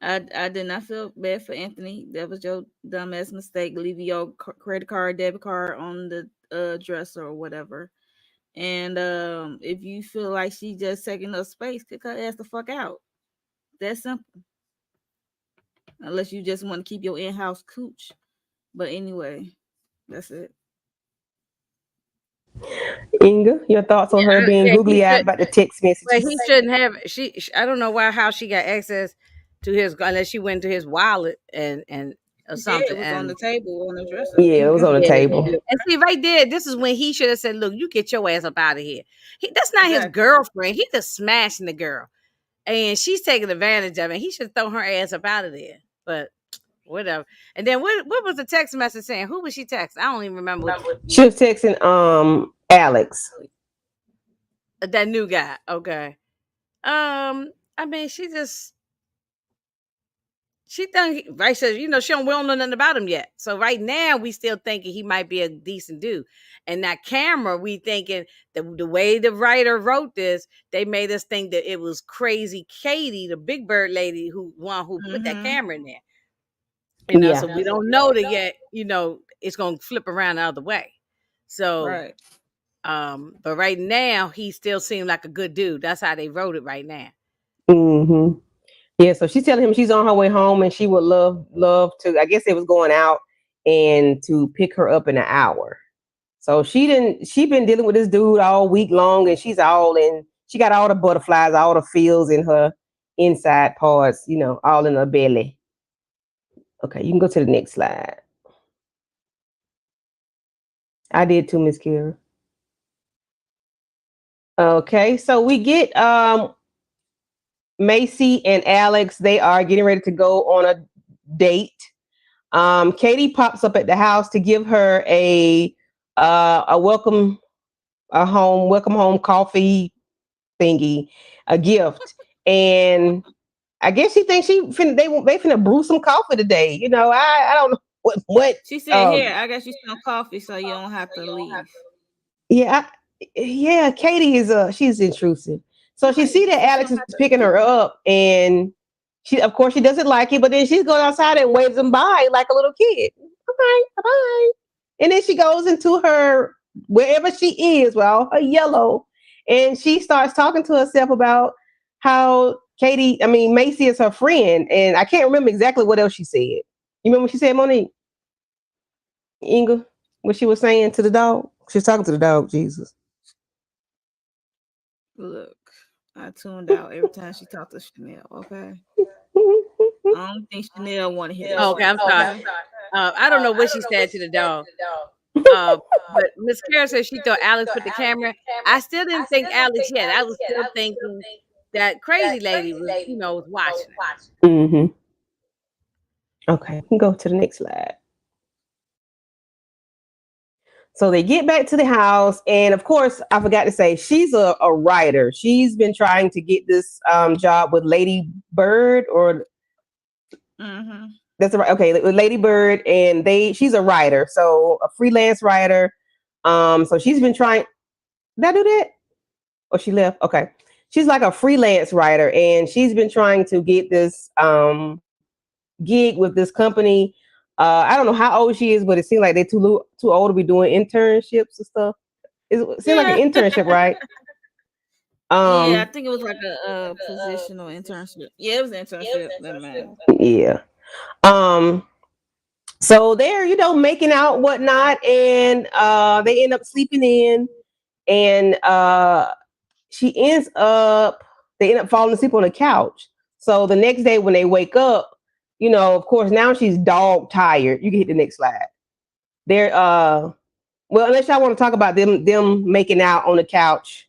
Speaker 5: I did not feel bad for Anthony. That was your dumbass mistake, leaving your credit card, debit card on the dresser or whatever. And if you feel like she just taking up space, kick her ass the fuck out. That's simple. Unless you just want to keep your in-house cooch. But anyway, that's it.
Speaker 3: Inga, your thoughts on her being
Speaker 4: Yeah, he
Speaker 3: googly eyed
Speaker 4: should.
Speaker 3: about the text
Speaker 4: But
Speaker 3: messages?
Speaker 4: he shouldn't have. I don't know how she got access to his unless she went to his wallet and or
Speaker 5: Yeah,
Speaker 4: something.
Speaker 5: it was on the
Speaker 4: And
Speaker 5: table on the dresser.
Speaker 3: Yeah, it was on the
Speaker 4: yeah,
Speaker 3: table.
Speaker 4: and see right there, this is when he should have said, "Look, you get your ass up out of here." That's not his
Speaker 5: Exactly.
Speaker 4: girlfriend. He just smashing the girl, and she's taking advantage of it. He should throw her ass up out of there. But whatever. And then what was the text message saying? Who was she texting? I don't even remember
Speaker 3: She was texting Alex.
Speaker 4: that new guy. Okay. I mean, she think right says she don't we don't know nothing about him yet. So right now we still thinking he might be a decent dude. And that camera, we thinking the way the writer wrote this, they made us think that it was crazy Katie, the big bird lady, who put that camera in there.
Speaker 3: Yeah.
Speaker 4: So we don't know that yet. It's gonna flip around the other way. So,
Speaker 5: Right.
Speaker 4: but right now he still seemed like a good dude. That's how they wrote it right now.
Speaker 3: Mm-hmm. Yeah, so she's telling him she's on her way home and she would love to. I guess it was going out and to pick her up in an hour. So she been dealing with this dude all week long, and she's all in. She got all the butterflies, all the feels in her inside parts, all in her belly. Okay, you can go to the next slide. I did too, Miss Kira. Okay, so we get Macy and Alex. They are getting ready to go on a date. Katie pops up at the house to give her a welcome home coffee thingy, a gift, and I guess she thinks they finna brew some coffee today. I don't know what.
Speaker 5: She said, "Here, I got you some coffee, so you don't have to leave."
Speaker 3: Yeah, yeah. Katie is she's intrusive. So she
Speaker 5: Right.
Speaker 3: see that Alex is picking her up, and of course she doesn't like it, but then she's going outside and waves them by like a little kid. Okay, bye. And then she goes into her wherever she is with all her yellow, and she starts talking to herself about how Macy is her friend, and I can't remember exactly what else she said. You remember what she said, Monique? Inga, what she was saying to the dog? She was talking to the dog, Jesus.
Speaker 5: Look, I tuned out every time she talked to Chanel. Okay, I don't think Chanel want to hear that
Speaker 4: Oh, okay,
Speaker 5: shit.
Speaker 4: I'm sorry.
Speaker 5: Okay.
Speaker 4: I don't know what she said to the dog. But Miss Kara said she thought Alex put the camera. I still didn't think Alex yet. I was still thinking that crazy lady was watching her.
Speaker 3: Mm-hmm. Okay, we can go to the next slide. So they get back to the house, and of course, I forgot to say she's a writer. She's been trying to get this job with Lady Bird, or
Speaker 5: Mm-hmm.
Speaker 3: that's right. Okay, with Lady Bird, and she's a writer, so a freelance writer. So she's been trying. Did I do that? Or she left? Okay, she's like a freelance writer, and she's been trying to get this gig with this company. I don't know how old she is, but it seems like they're too old to be doing internships and stuff. It seemed like
Speaker 5: Yeah.
Speaker 3: an internship, right?
Speaker 5: Yeah, I
Speaker 3: Um,
Speaker 5: think it was like a positional internship. Yeah, it was an internship. Never mind.
Speaker 3: yeah. Um, so they're, making out whatnot, and they end up sleeping in, and they end up falling asleep on the couch. So the next day when they wake up, of course now she's dog tired. You can hit the next slide. They're well, unless y'all want to talk about them making out on the couch.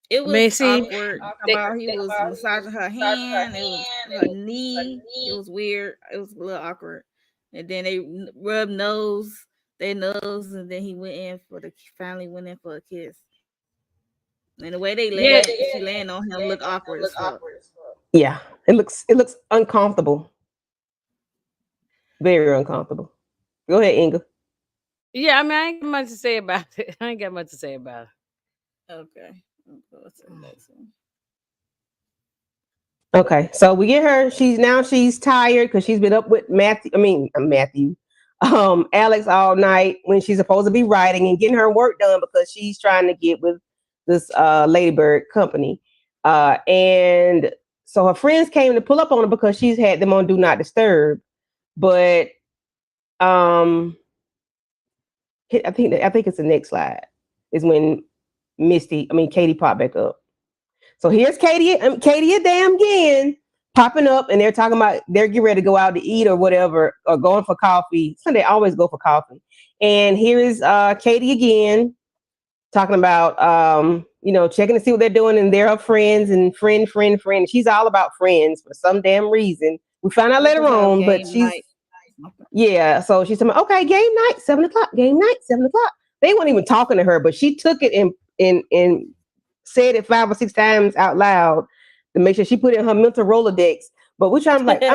Speaker 5: It
Speaker 4: I mean,
Speaker 5: was
Speaker 4: see,
Speaker 5: awkward. About he was massaging her hand. It was her knee. It was weird. It was a little awkward. And then they rubbed their nose, and then he finally went in for a kiss. And the way
Speaker 4: yeah,
Speaker 5: she laying on him looked awkward as fuck.
Speaker 3: Yeah, it looks uncomfortable, very uncomfortable. Go ahead, Inga.
Speaker 4: yeah. I mean, I ain't got much to say about it. I ain't got much to say about
Speaker 5: Okay. Go to the next one.
Speaker 3: Okay, so we get her. She's tired because she's been up with Matthew, Alex all night when she's supposed to be writing and getting her work done because she's trying to get with this Ladybird company. And so her friends came to pull up on her because she's had them on Do Not Disturb. But um, I think it's the next slide is when Katie popped back up. So here's Katie damn again popping up, and they're talking about they're getting ready to go out to eat or whatever, or going for coffee. So they always go for coffee. And here is Katie again talking about checking to see what they're doing, and they're her friends and friend. She's all about friends for some damn reason. We found out
Speaker 5: This
Speaker 3: later
Speaker 5: is our
Speaker 3: on, but
Speaker 5: game
Speaker 3: she's
Speaker 5: night.
Speaker 3: yeah. So she's saying, okay, game night, 7:00. Game night, 7:00. They weren't even talking to her, but she took it and said it 5 or 6 times out loud to make sure she put it in her mental Rolodex. But I'm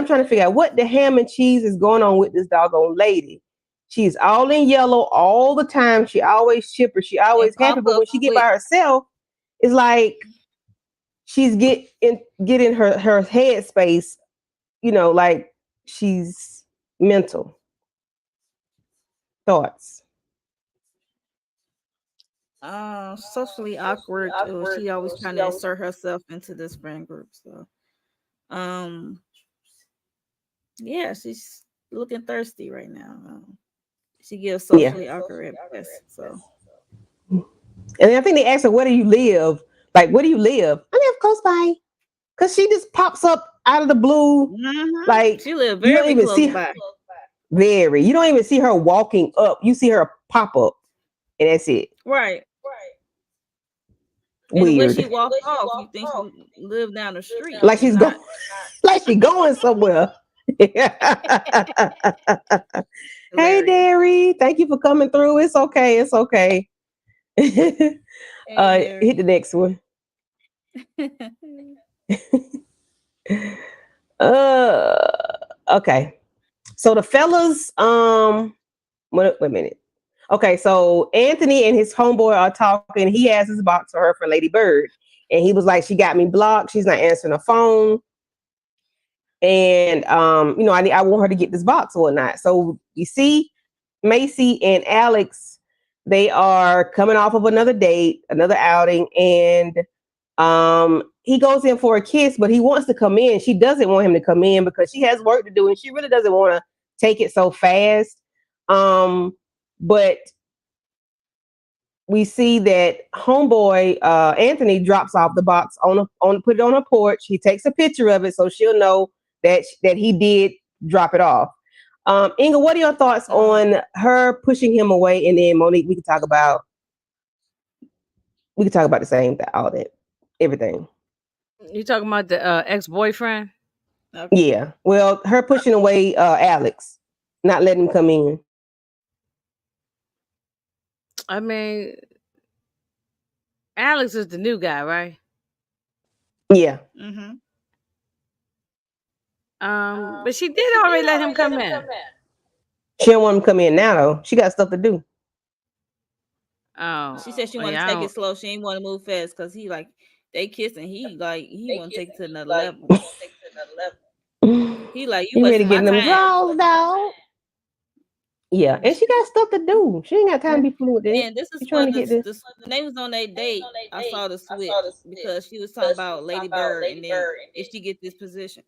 Speaker 3: trying to figure out what the ham and cheese is going on with this doggone lady. She's all in yellow all the time. She always chipper. She
Speaker 5: And
Speaker 3: always happy.
Speaker 5: pop
Speaker 3: But
Speaker 5: up
Speaker 3: when she get
Speaker 5: quick.
Speaker 3: by herself, it's like she's getting her head space. Like she's mental thoughts.
Speaker 5: Socially awkward. She always trying to insert herself into this friend group. So, um, yeah, she's looking thirsty right now. She gives
Speaker 3: Yeah.
Speaker 5: socially awkward at best. So,
Speaker 3: And I think they asked her, where do you live? Like, where do you live? I live close by. Because she just pops up out of the blue. Like,
Speaker 5: she live
Speaker 3: you don't
Speaker 5: very
Speaker 3: even
Speaker 5: close
Speaker 3: see
Speaker 5: by.
Speaker 3: you don't even see her walking up. You see her pop up, and that's it.
Speaker 5: Right. And the way
Speaker 3: Weird.
Speaker 5: she walked off, you think she lived down the street
Speaker 3: Like
Speaker 5: and
Speaker 3: she's
Speaker 5: not.
Speaker 3: going, like she's going somewhere. Hey,
Speaker 5: Hilarious.
Speaker 3: Derry, thank you for coming through. It's okay. It's okay.
Speaker 5: Hey
Speaker 3: Hit the
Speaker 5: there.
Speaker 3: next one. Uh, okay. So the fellas, wait a minute. Okay, so Anthony and his homeboy are talking. He has his box for her for Lady Bird, and he was like, "She got me blocked. She's not answering the phone, and I want her to get this box or whatnot." So you see, Macy and Alex, they are coming off of another date, another outing, and he goes in for a kiss, but he wants to come in. She doesn't want him to come in because she has work to do, and she really doesn't want to take it so fast. But we see that homeboy Anthony drops off the box put it on a porch. He takes a picture of it so she'll know that he did drop it off. Inga, what are your thoughts on her pushing him away? And then Monique, we can talk about the same thing, all that, everything.
Speaker 4: You talking about the ex-boyfriend?
Speaker 5: Okay.
Speaker 3: Yeah. Well, her pushing away Alex, not letting him come in.
Speaker 4: I mean, Alex is the new guy, right?
Speaker 3: Yeah.
Speaker 5: Mm-hmm.
Speaker 4: But she did already let him come in.
Speaker 3: She don't want him to come in now though. She got stuff to do.
Speaker 4: Oh,
Speaker 5: She said she want to
Speaker 4: yeah.
Speaker 5: take it slow. She ain't want to move fast because he like they kissing. He want to take it to another level. He like you
Speaker 3: You ready
Speaker 5: wasting
Speaker 3: to
Speaker 5: my
Speaker 3: get them
Speaker 5: time.
Speaker 3: draws, dog? Yeah, and she got stuff to do. She ain't got time to be fooling with that.
Speaker 5: And this is
Speaker 3: She trying
Speaker 5: what
Speaker 3: to get this.
Speaker 5: when they was on their date. I saw the switch because she was talking about Lady Bird, and then if she get this position,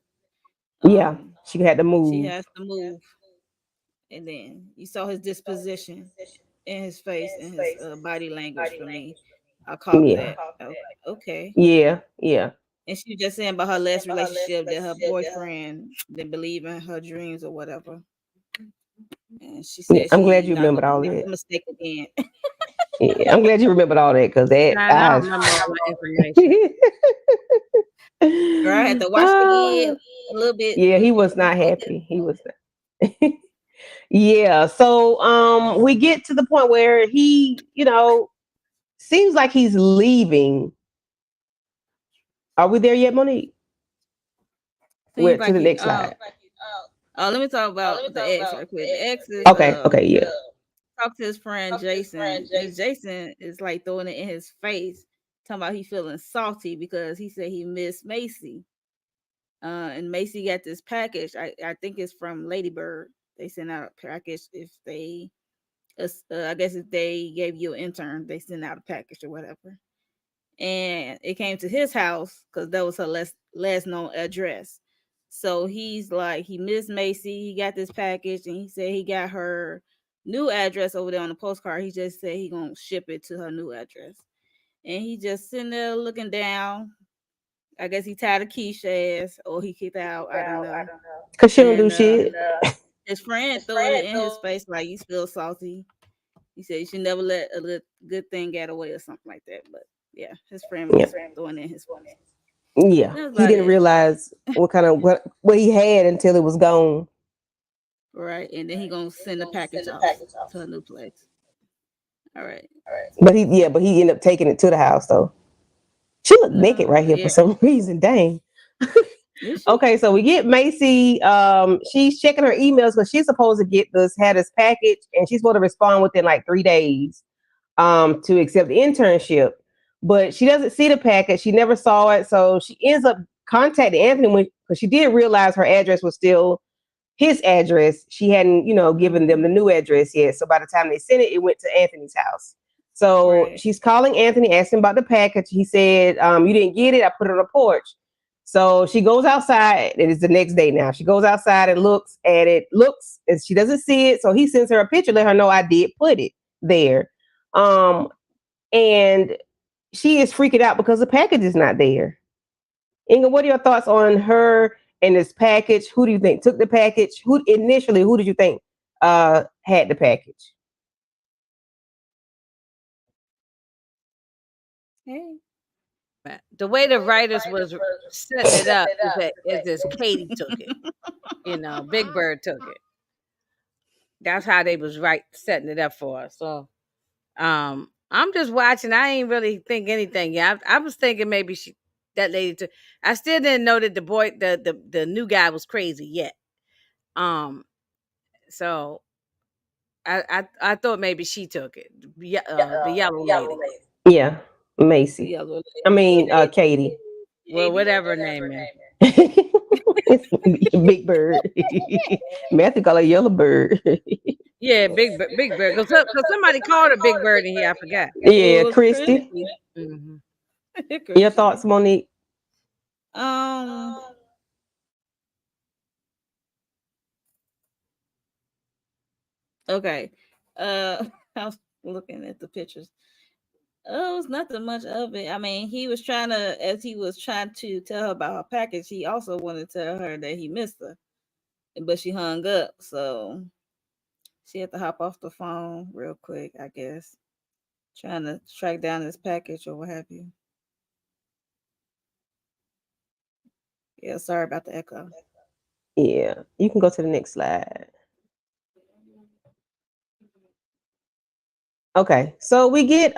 Speaker 3: Yeah,
Speaker 5: um,
Speaker 3: she had to
Speaker 5: she
Speaker 3: move.
Speaker 5: has to move. And then you saw his disposition in his face and his body language. For me, I caught
Speaker 3: Yeah,
Speaker 5: that. I was like, okay.
Speaker 3: yeah, yeah.
Speaker 5: And she was just saying about her last relationship that her boyfriend didn't believe in her dreams or whatever. And she
Speaker 3: Yeah,
Speaker 5: said
Speaker 3: I'm glad
Speaker 5: she
Speaker 3: you
Speaker 5: not
Speaker 3: remembered
Speaker 5: gonna
Speaker 3: all
Speaker 5: make
Speaker 3: that.
Speaker 5: the mistake again.
Speaker 3: Yeah, I'm glad you remembered all that because that
Speaker 4: Man, I
Speaker 3: I.
Speaker 4: don't remember all my information.
Speaker 5: Girl, I had to watch it again a little bit.
Speaker 3: Yeah, he was not
Speaker 5: Okay.
Speaker 3: happy. He was not. Yeah, so we get to the point where he, seems like he's leaving. Are we there yet, Monique? We're
Speaker 5: Seems
Speaker 3: to
Speaker 5: like
Speaker 3: the
Speaker 5: he
Speaker 3: next slide.
Speaker 5: let me talk about the ex right quick. The ex is
Speaker 3: Okay, yeah.
Speaker 5: talk to his friend Jason, and Jason is like throwing it in his face, talking about he feeling salty because he said he missed Macy. And Macy got this package. I think it's from Ladybird. They sent out a package if they, I guess if they gave you an intern, they sent out a package or whatever. And it came to his house because that was her last known address. So he's like, he missed Macy. He got this package, and he said he got her new address over there on the postcard. He just said he gonna ship it to her new address, and he just sitting there looking down. I guess he tired of Keisha ass, or he kicked out. I don't know.
Speaker 3: Cause she don't do
Speaker 5: And
Speaker 3: shit.
Speaker 5: his friend threw it in his face like you feel salty. He said you should never let a good thing get away or something like that. But yeah, his friend was
Speaker 3: Yeah,
Speaker 5: just throwing in his face.
Speaker 3: yeah.
Speaker 5: That's
Speaker 3: He
Speaker 5: about
Speaker 3: didn't
Speaker 5: it.
Speaker 3: realize what he had until it was gone.
Speaker 5: Right. And then he gonna send the package off to a new place. All right.
Speaker 3: But he ended up taking it to the house though. She looked naked right here for
Speaker 5: Yeah.
Speaker 3: some reason. Dang.
Speaker 5: Is she?
Speaker 3: Okay, so we get Macy. She's checking her emails because she's supposed to had this package, and she's supposed to respond within like 3 days to accept the internship. But she doesn't see the package. She never saw it, so she ends up contacting Anthony because she did realize her address was still his address. She hadn't, given them the new address yet. So by the time they sent it, it went to Anthony's house. So
Speaker 5: Right.
Speaker 3: she's calling Anthony, asking about the package. He said, "You didn't get it. I put it on the porch." So she goes outside. It is the next day now. She goes outside and looks at it, and she doesn't see it. So he sends her a picture, let her know I did put it there. And she is freaking out because the package is not there. Inga, what are your thoughts on her and this package? Who do you think took the package? Who did you think had the package?
Speaker 5: Hey.
Speaker 4: The way the writers was setting it up is this Katie took it. Big Bird took it. That's how they was setting it up for us. So I'm just watching. I ain't really think anything. Yeah, I was thinking maybe that lady took. I still didn't know that the new guy was crazy yet. Um, so I thought maybe she took it. The yellow lady.
Speaker 3: Yeah,
Speaker 5: The
Speaker 3: Macy.
Speaker 5: yellow
Speaker 3: I
Speaker 5: lady.
Speaker 3: mean, Katie.
Speaker 4: Well, whatever her name is.
Speaker 3: Big Bird. Matthew call her Yellow Bird.
Speaker 4: Yeah, Big Bird. Cause somebody called her Big Bird in here. I forgot.
Speaker 5: It
Speaker 3: Yeah,
Speaker 5: was
Speaker 3: Christy.
Speaker 5: Christy.
Speaker 4: Hmm.
Speaker 3: Your
Speaker 5: Christy.
Speaker 3: thoughts, Monique?
Speaker 5: Um. Okay. I was looking at the pictures. Oh, it was nothing much of it. I mean, he was trying to, as he was trying to tell her about her package, he also wanted to tell her that he missed her, but she hung up. So she had to hop off the phone real quick, I guess, trying to track down this package or what have you. Yeah, sorry about the echo.
Speaker 3: Yeah, you can go to the next slide. Okay, so we get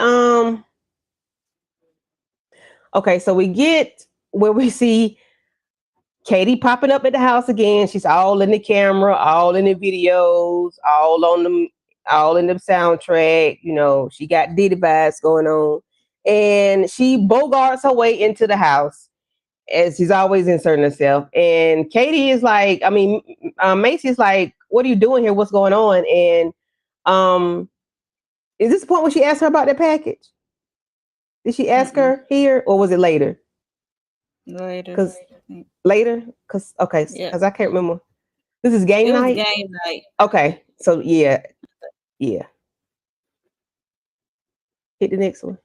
Speaker 3: okay, so we get where we see Katie popping up at the house again. She's all in the camera, all in the videos, all in the soundtrack. You know, she got Diddy vibes going on, and she bogarts her way into the house as she's always inserting herself. And Katie is like, I mean, Macy's like, "What are you doing here? What's going on?" And um, is this the point when she asked her about the package? Did she ask
Speaker 5: Mm-mm.
Speaker 3: her here, or was it later?
Speaker 5: Later.
Speaker 3: Because later, because okay,
Speaker 5: Yeah,
Speaker 3: because I can't remember. This is game
Speaker 5: it was
Speaker 3: night.
Speaker 5: game night.
Speaker 3: Okay, so yeah, yeah. Hit the next one.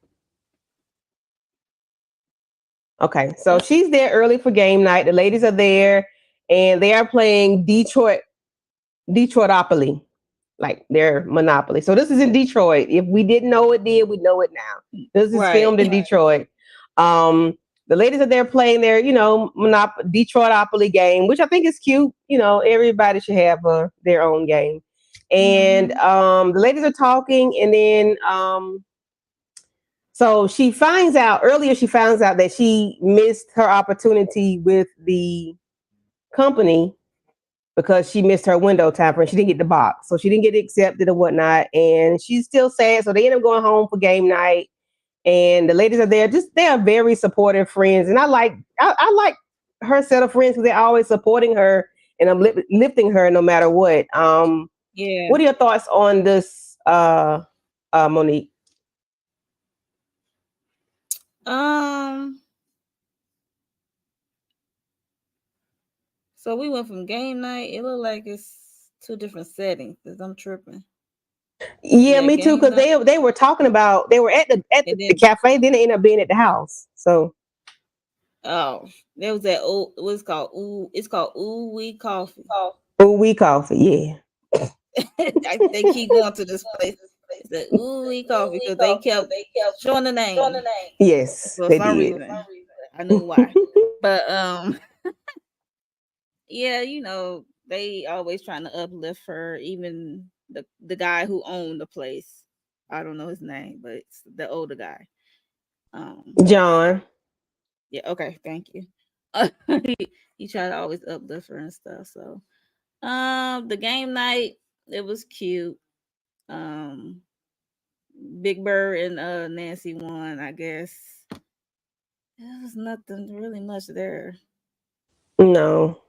Speaker 3: Okay, so
Speaker 5: Uh,
Speaker 3: she's there early for game night. The ladies are there, and they are playing Detroitopoly, like their Monopoly. So this is in Detroit. If we didn't know it then, we know it now. This is
Speaker 5: right.
Speaker 3: filmed in Detroit. Um, the ladies are there playing their, Detroitopoly game, which I think is cute. You know, everybody should have their own game. And
Speaker 5: Mm-hmm.
Speaker 3: the ladies are talking, and then so she finds out earlier. She finds out that she missed her opportunity with the company because she missed her window time frame. She didn't get the box, so she didn't get accepted or whatnot, and she's still sad. So they end up going home for game night, and the ladies are there. Just they are very supportive friends, and I like her set of friends because they're always supporting her and I'm lifting her no matter what.
Speaker 5: Yeah.
Speaker 3: What are your thoughts on this, Monique?
Speaker 5: Um. So we went from game night. It looked like it's two different settings. Cause I'm tripping.
Speaker 3: Yeah,
Speaker 5: Yeah,
Speaker 3: me too.
Speaker 5: game
Speaker 3: Because
Speaker 5: night,
Speaker 3: they were talking about they were at
Speaker 5: and
Speaker 3: the
Speaker 5: then
Speaker 3: cafe, then they ended up being at the house. So
Speaker 5: oh, there was that old. What's called ooh? It's called Ooh Wee Coffee.
Speaker 3: ooh, we coffee,
Speaker 5: They keep going to this place. It's the Ooh Wee Coffee because they kept showing the name
Speaker 3: yeah. Yes,
Speaker 5: for
Speaker 3: they
Speaker 5: some
Speaker 3: did.
Speaker 5: reason. I knew why, but yeah, they always trying to uplift her. Even the guy who owned the place. I don't know his name, but it's the older guy. Um,
Speaker 3: John.
Speaker 5: yeah, okay, thank you. He tried to always uplift her and stuff. So, the game night it was cute. Um, Big Bird and Nancy won. I guess there was nothing really much there.
Speaker 3: No.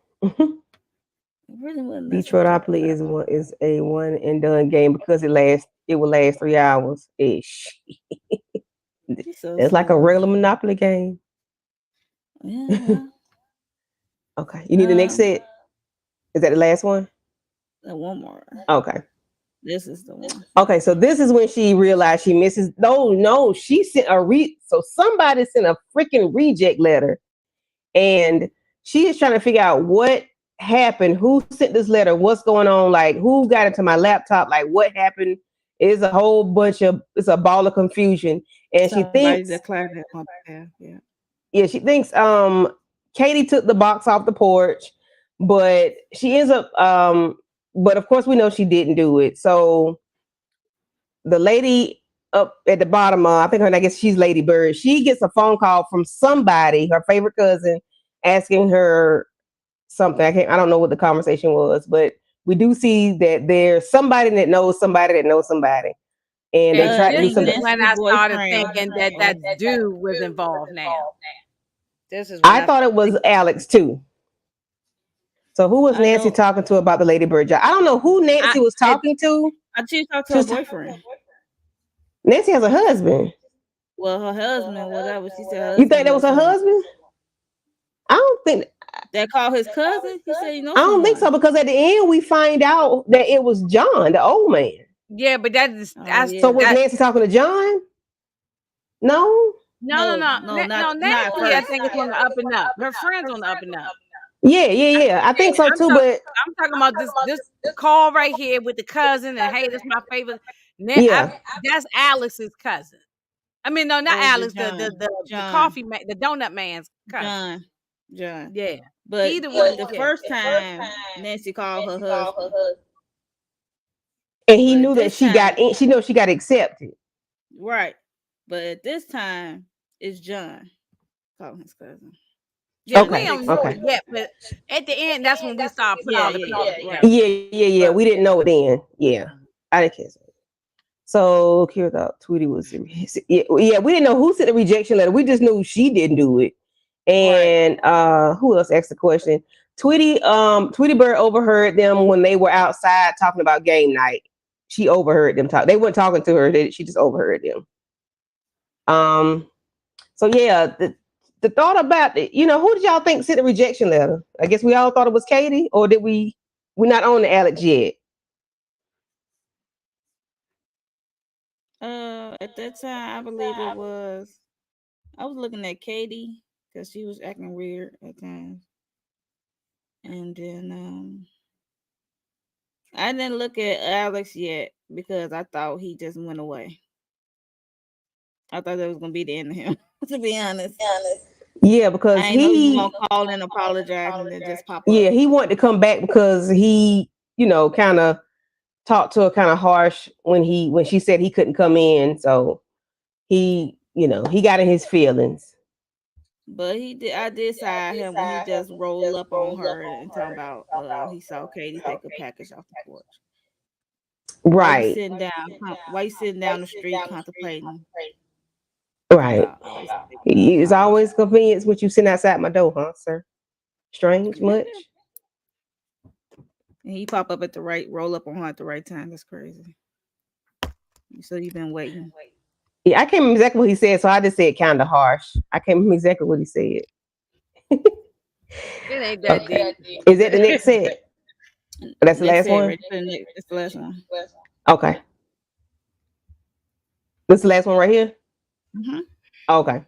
Speaker 5: It really wasn't much to talk
Speaker 3: Detroitopoly
Speaker 5: about.
Speaker 3: is a one and done game because it will last 3 hours ish.
Speaker 5: She's so
Speaker 3: It's like a
Speaker 5: silly.
Speaker 3: regular Monopoly game.
Speaker 5: Yeah, well,
Speaker 3: Okay. You need the next
Speaker 5: um,
Speaker 3: set? Is that the last one?
Speaker 5: one more.
Speaker 3: Okay.
Speaker 5: This is the one.
Speaker 3: Okay, so this is when she realized she misses. No, she sent so somebody sent a freaking reject letter, and she is trying to figure out what happened, who sent this letter, what's going on, like who got into my laptop, like what happened. It's a ball of confusion, and she
Speaker 5: Somebody
Speaker 3: thinks,
Speaker 5: declared it on behalf. Yeah.
Speaker 3: yeah, she thinks Katie took the box off the porch, but she ends up but of course we know she didn't do it. So the lady up at the bottom, I think I guess she's Lady Bird. She gets a phone call from somebody, her favorite cousin, asking her something. I don't know what the conversation was, but we do see that there's somebody that knows somebody that knows somebody, and they
Speaker 4: And
Speaker 3: try to do
Speaker 4: this
Speaker 5: Dean
Speaker 3: something.
Speaker 4: is when
Speaker 5: Density
Speaker 4: I started
Speaker 5: boyfriend.
Speaker 4: thinking that dude was involved now. This is when
Speaker 3: I
Speaker 4: I
Speaker 3: thought it
Speaker 4: started
Speaker 3: was
Speaker 4: thinking.
Speaker 3: Alex too. So who was
Speaker 5: I
Speaker 3: Nancy
Speaker 5: don't.
Speaker 3: talking to about the Lady Bird job? I don't know who
Speaker 5: I
Speaker 3: Nancy was
Speaker 5: it,
Speaker 3: talking to.
Speaker 5: I she talked to
Speaker 3: She
Speaker 5: her
Speaker 3: was ta-
Speaker 5: boyfriend.
Speaker 3: Nancy has a husband.
Speaker 5: Well, her husband, whatever. She said her
Speaker 3: You think
Speaker 5: husband
Speaker 3: that was
Speaker 5: knows
Speaker 3: her
Speaker 5: someone.
Speaker 3: husband? I don't think.
Speaker 5: That called his cousin. He said he
Speaker 3: I
Speaker 5: knows
Speaker 3: don't think so
Speaker 5: someone.
Speaker 3: because at the end we find out that it was John, the old man.
Speaker 4: Yeah, but
Speaker 5: Oh
Speaker 4: that's
Speaker 3: So
Speaker 5: yeah.
Speaker 3: was
Speaker 4: that.
Speaker 3: Nancy talking to John? No.
Speaker 4: No, no,
Speaker 5: No,
Speaker 4: no,
Speaker 5: no,
Speaker 4: no.
Speaker 5: not at
Speaker 4: Nancy, I
Speaker 5: first.
Speaker 4: think it's on the up and up. Her friends on the up and up.
Speaker 3: Yeah, yeah, yeah. I think
Speaker 4: Yeah,
Speaker 3: so too. But
Speaker 4: I'm talking about this call right here with the cousin and hey, that's my favorite.
Speaker 3: yeah.
Speaker 4: That's Alex's cousin. I mean, no, not
Speaker 5: Oh, the
Speaker 4: Alex,
Speaker 5: John,
Speaker 4: the
Speaker 5: John,
Speaker 4: coffee man, the donut man's cousin.
Speaker 5: John, John.
Speaker 4: Yeah,
Speaker 5: But
Speaker 4: he the one.
Speaker 5: the
Speaker 4: Yeah,
Speaker 5: first time Nancy called her husband,
Speaker 3: And he
Speaker 5: but
Speaker 3: knew that
Speaker 5: this
Speaker 3: she got
Speaker 5: time,
Speaker 3: in. She knew she got accepted.
Speaker 5: right? But this time it's John calling his cousin.
Speaker 4: yeah. We
Speaker 3: Okay.
Speaker 4: don't know
Speaker 3: Okay.
Speaker 4: it yet, but at the end, that's when we start putting
Speaker 5: Yeah,
Speaker 4: all the
Speaker 5: yeah,
Speaker 4: pieces
Speaker 5: yeah, right.
Speaker 4: together.
Speaker 3: Yeah, yeah, yeah. We didn't know it then. Yeah. I didn't care. So Kira thought Tweety was yeah, yeah, we didn't know who sent the rejection letter. We just knew she didn't do it.
Speaker 5: Right.
Speaker 3: And who else asked the question? Tweety Bird overheard them when they were outside talking about game night. She overheard them talk. They weren't talking to her, she just overheard them. So yeah, the thought about it, who did y'all think sent the rejection letter? I guess we all thought it was Katie, or did we're not on the Alex yet?
Speaker 5: At that time, I believe it was. I was looking at Katie because she was acting weird at times, and then I didn't look at Alex yet because I thought he just went away. I thought that was gonna be the end of him. To be honest,
Speaker 3: Yeah, because
Speaker 5: I ain't know he was gonna call and apologize and then just pop up.
Speaker 3: yeah, he wanted to come back because he, kind of talked to her kind of harsh when she said he couldn't come in. So he got in his feelings.
Speaker 5: But he did. I did side him when he just rolled up on her and talking about he saw Katie take a package off the porch. Why you
Speaker 3: Right.
Speaker 5: sitting down? Why you sitting down the street contemplating
Speaker 3: Right.
Speaker 5: about always taking
Speaker 3: It's
Speaker 5: flowers?
Speaker 3: always convenience with you sitting outside my door, huh, sir? Strange much?
Speaker 5: And he pop up at the right, roll up on her at the right time. That's crazy. So you've been waiting.
Speaker 3: Yeah, I can't remember exactly what he said, so I just said kind of harsh. I can't remember exactly what he said.
Speaker 4: It ain't that deep.
Speaker 3: Is that the next set? That's the
Speaker 5: That's
Speaker 3: last
Speaker 5: it.
Speaker 3: one?
Speaker 5: Right there. That's the last one.
Speaker 3: Okay. This the last one right here?
Speaker 5: Mm-hmm.
Speaker 3: Okay.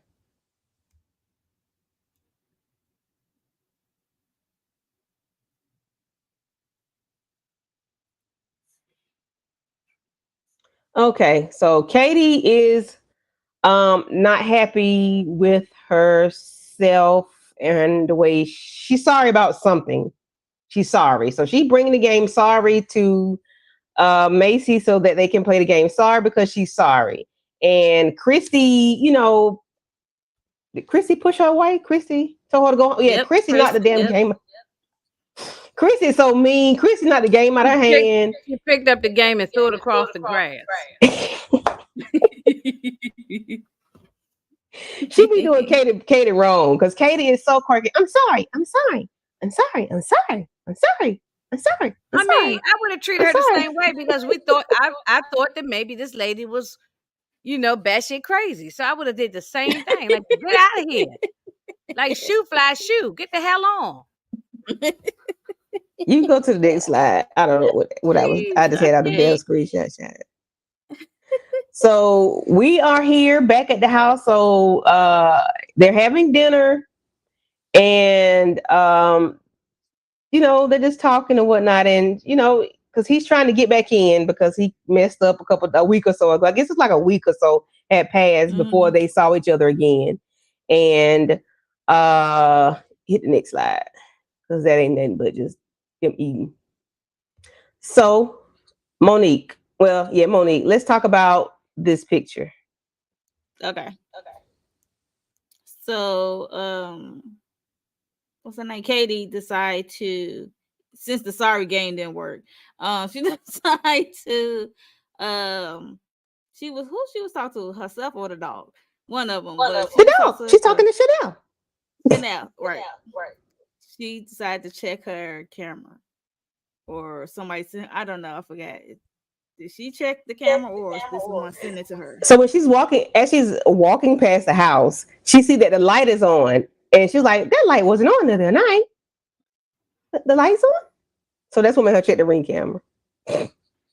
Speaker 3: Okay, so Katie is not happy with herself and the way she's sorry about something. She's sorry. So she bringing the game sorry to Macy so that they can play the game sorry because she's sorry. And Christy, did Christy push her away? Christy told her to go. Yeah,
Speaker 5: Yep.
Speaker 3: Christy knocked the damn
Speaker 5: Yep.
Speaker 3: game. Christy is so mean. Christy knocked the game out of her hand.
Speaker 4: She picked up the game and threw it across the grass.
Speaker 3: She be doing Katie wrong because Katie is so quirky. I'm sorry. I'm sorry. I'm sorry. I'm sorry. I'm sorry. I'm sorry. I'm
Speaker 4: I mean,
Speaker 3: sorry.
Speaker 4: I would have treated
Speaker 3: I'm
Speaker 4: her the
Speaker 3: sorry.
Speaker 4: same way because we thought I thought that maybe this lady was, batshit crazy. So I would have did the same thing. Like, get out of here. Like, shoe fly, shoe. Get the hell on.
Speaker 3: You can go to the next slide. I don't know what I was.
Speaker 4: Jeez,
Speaker 3: I just
Speaker 4: I
Speaker 3: had out the damn
Speaker 4: can't.
Speaker 3: screenshot. So we are here back at the house. So they're having dinner, and they're just talking and whatnot, and because he's trying to get back in because he messed up a week or so ago. I guess it's like a week or so had passed before they saw each other again, and hit the next slide because that ain't nothing but just them eating. So Monique, let's talk about this picture.
Speaker 5: Okay. So, what's her name? Katie decided to, since the sorry game didn't work, she decided to, she was talking to, herself or the dog, one of them. But
Speaker 3: The dog. She's talking to Chanel.
Speaker 5: Chanel, right? she decided to check her camera, or somebody sent. I don't know. I forgot. Did she check the camera, or did someone send it to her?
Speaker 3: So when she's walking, as she's walking past the house, she see that the light is on, and she's like, "That light wasn't on the other night. The light's on." So that's what made her check the ring camera.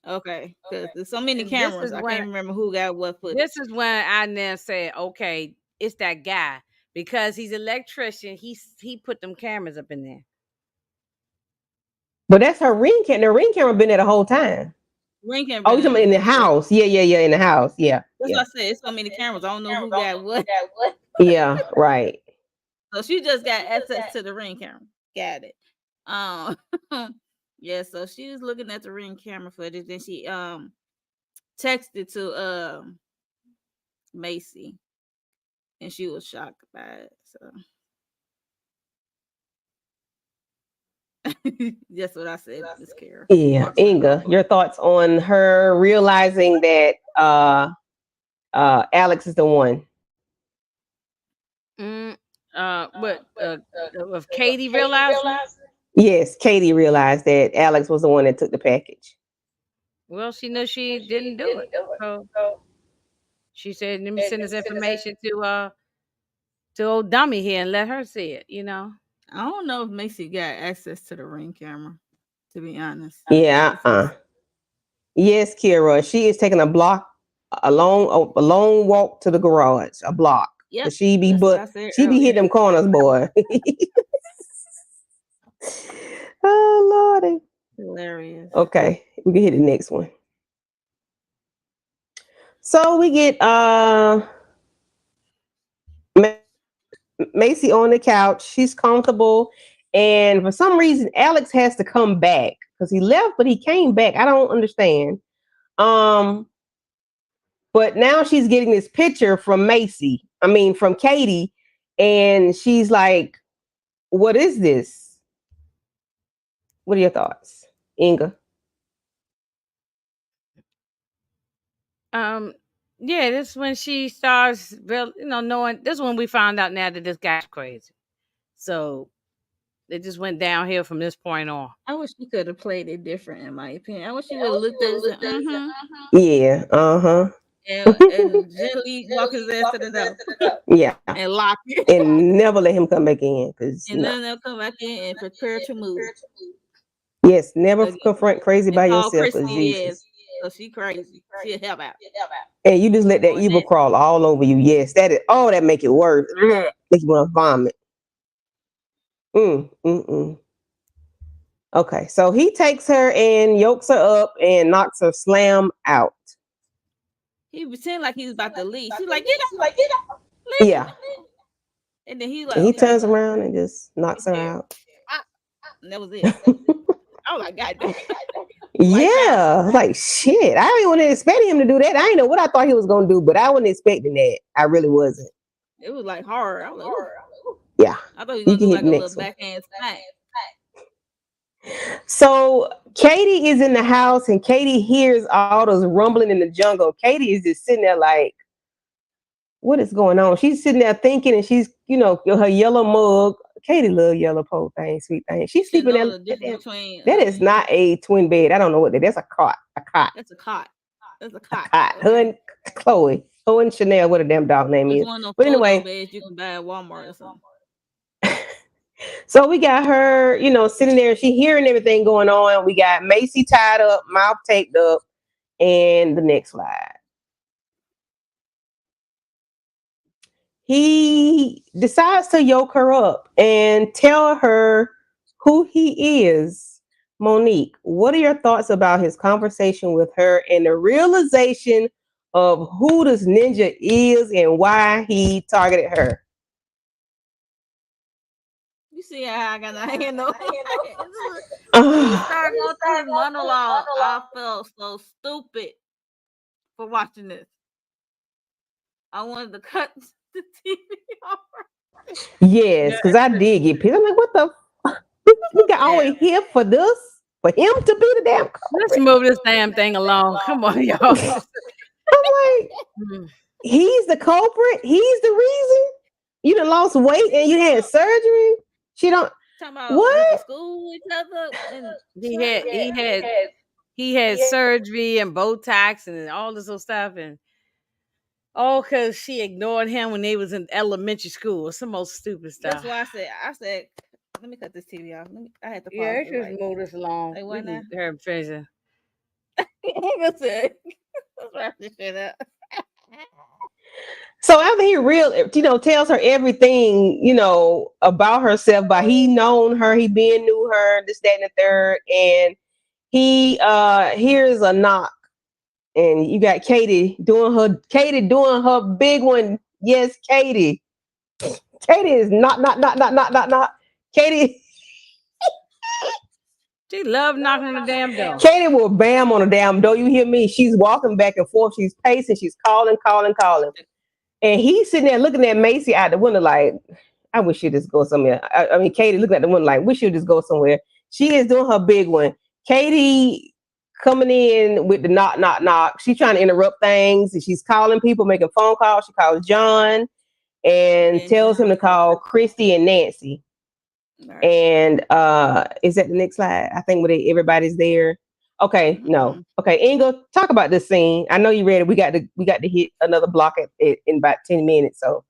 Speaker 5: Okay, because there's so many
Speaker 4: And this
Speaker 5: cameras,
Speaker 4: is
Speaker 5: I
Speaker 4: when
Speaker 5: can't remember who got what footage.
Speaker 4: this is when I now said, okay, it's that guy because he's an electrician. He put them cameras up in there.
Speaker 3: But that's her ring camera. The ring camera been there the whole time.
Speaker 5: Ring camera
Speaker 3: Oh,
Speaker 5: been
Speaker 3: you talking
Speaker 5: there.
Speaker 3: about in the
Speaker 5: That's
Speaker 3: house? Yeah, in the house. Yeah,
Speaker 5: what
Speaker 3: yeah,
Speaker 5: I said. It's so many cameras. I don't know who got what.
Speaker 3: yeah. Right.
Speaker 5: So she just got access to the ring camera. Got it. Um, yeah. So she was looking at the ring camera footage, and she texted to Macy, and she was shocked by it. So that's what I said, Miss Kara.
Speaker 3: Yeah, Inga, your thoughts on her realizing that Alex is the one?
Speaker 4: Mm, but of Katie realizing,
Speaker 3: Yes, Katie realized that Alex was the one that took the package.
Speaker 4: well, she knew she didn't do it. So she said, "Let me send this information to old dummy here and let her see it." You know.
Speaker 5: I don't know if Macy got access to the ring camera, to be honest.
Speaker 3: Yeah.
Speaker 5: Because
Speaker 3: Yes, Kira. She is taking a long walk to the garage, a block.
Speaker 5: yep,
Speaker 3: Cause she be
Speaker 5: that's what I said
Speaker 3: she be hitting
Speaker 5: earlier.
Speaker 3: them corners, boy. Oh Lordy.
Speaker 5: Hilarious.
Speaker 3: Okay, we can hit the next one. So we get Macy on the couch. She's comfortable, and for some reason, Alex has to come back because he left, but he came back. I don't understand. Um, but now she's getting this picture from Macy. I mean, from Katie, and she's like, "What is this?" What are your thoughts, Inga?
Speaker 4: Um, yeah, this when she starts, knowing. This is when we found out now that this guy's crazy. So it just went downhill from this point on.
Speaker 5: I wish she could have played it different, in my opinion. I wish she would have looked at it and said, mm-hmm,
Speaker 3: Yeah. Uh-huh.
Speaker 5: and gently walk his ass to the door
Speaker 3: Yeah.
Speaker 5: and lock it.
Speaker 3: And never let him come back in. Cause
Speaker 5: And
Speaker 3: no.
Speaker 5: then they'll come back in and prepare to move.
Speaker 3: Yes, never
Speaker 5: Again.
Speaker 3: confront crazy
Speaker 5: And
Speaker 3: by
Speaker 5: call
Speaker 3: yourself.
Speaker 5: Christy,
Speaker 3: Cause
Speaker 5: yes.
Speaker 3: Jesus.
Speaker 5: So she crazy. She'll help out.
Speaker 3: And you just let that
Speaker 5: On
Speaker 3: evil
Speaker 5: that.
Speaker 3: crawl all over you. Yes, that is. Oh, that make it worse. Make you want to vomit. Okay, so he takes her and yokes her up and knocks her slam out.
Speaker 5: He pretend like he was about to leave. She's like, get out. Leave.
Speaker 3: Yeah.
Speaker 5: And then he's like,
Speaker 3: And he
Speaker 5: okay.
Speaker 3: turns around and just knocks her out.
Speaker 5: And that was it. I was like, God damn.
Speaker 3: Yeah, like shit. I didn't want to expect him to do that. I didn't know what I thought he was gonna do, but I wasn't expecting that. I really wasn't.
Speaker 5: It was like horror. I was like, ooh.
Speaker 3: Yeah.
Speaker 5: I thought he was
Speaker 3: You
Speaker 5: gonna
Speaker 3: can
Speaker 5: do
Speaker 3: hit
Speaker 5: like
Speaker 3: the
Speaker 5: a
Speaker 3: next
Speaker 5: little
Speaker 3: one.
Speaker 5: backhand smack.
Speaker 3: So Katie is in the house and Katie hears all those rumbling in the jungle. Katie is just sitting there like, what is going on? She's sitting there thinking, and she's, her yellow mug. Katie love yellow pole thing, sweet thing. She's sleeping there.
Speaker 5: Between,
Speaker 3: that is not a twin bed. I don't know what that is. That's a cot. A cot.
Speaker 5: That's a cot. That's a cot.
Speaker 3: Her and Chloe. Her and Chanel, what a damn dog name is.
Speaker 5: One of
Speaker 3: But
Speaker 5: those
Speaker 3: anyway,
Speaker 5: beds you can buy at Walmart or something.
Speaker 3: So we got her, sitting there. She hearing everything going on. We got Macy tied up, mouth taped up, and the next slide. He decides to yoke her up and tell her who he is. Monique, what are your thoughts about his conversation with her and the realization of who this ninja is and why he targeted her?
Speaker 5: You see how I got my hand on? He started going through his monologue. I felt so stupid for watching this. I wanted to cut the TV off.
Speaker 3: Yes, because I did get pissed. I'm like, what the fuck? We got all the way here for this? For him to be the damn culprit?
Speaker 4: Let's move this damn thing along. Come on, y'all.
Speaker 3: I'm like, he's the culprit? He's the reason? You done lost weight and you had surgery?
Speaker 5: Talking about went to
Speaker 3: What?
Speaker 5: school with each other and
Speaker 4: He
Speaker 5: stuff.
Speaker 4: had he had he had surgery and Botox and all this little stuff, and all because she ignored him when they was in elementary school. It's the most stupid
Speaker 5: That's
Speaker 4: stuff.
Speaker 5: why I said, let me cut this TV off. I had to
Speaker 4: Yeah,
Speaker 5: pause
Speaker 4: it
Speaker 5: it.
Speaker 4: just
Speaker 5: Like,
Speaker 4: move this along.
Speaker 5: like
Speaker 4: We
Speaker 5: what now?
Speaker 4: can hear him finish.
Speaker 5: Inga said, let's wrap this shit up.
Speaker 3: So after he tells her everything, about herself, but he known her, he been knew her, this, that, and the third, and he hears a knock, and you got Katie doing her big one. Yes, Katie. Katie is not. Katie
Speaker 4: She loved knocking on the damn door.
Speaker 3: Katie will bam on the damn door. You hear me? She's walking back and forth. She's pacing. She's calling. And he's sitting there looking at Macy out the window like, I wish you'd just go somewhere. I mean, Katie looking at the window like, wish you'd just go somewhere. She is doing her big one. Katie coming in with the knock, knock, knock. She's trying to interrupt things. She's calling people, making phone calls. She calls John and
Speaker 5: And
Speaker 3: tells him
Speaker 5: John
Speaker 3: to call Christy and Nancy.
Speaker 5: right.
Speaker 3: And is that the next slide? I think everybody's there. Okay, no.
Speaker 5: Mm-hmm.
Speaker 3: Okay, Inga, talk about this scene. I know you ready. We got to hit another block in about 10 minutes. So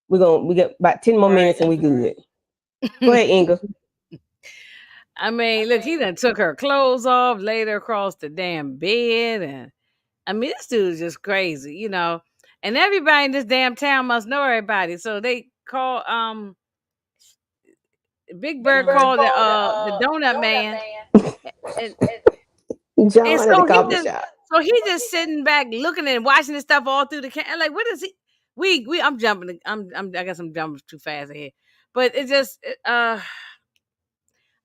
Speaker 3: we got about 10 more
Speaker 5: Right.
Speaker 3: minutes and we good. Go ahead, Inga.
Speaker 4: I mean, look, he done took her clothes off, laid her across the damn bed, and I mean, this dude is just crazy, And everybody in this damn town must know everybody, so they call Big Bird
Speaker 5: John.
Speaker 4: called the donut man, and and
Speaker 3: John at the
Speaker 4: so
Speaker 3: coffee shop.
Speaker 4: he just sitting back looking and watching this stuff all through the camera. Like, what is he? I'm jumping. I guess I'm jumping too fast ahead, but it just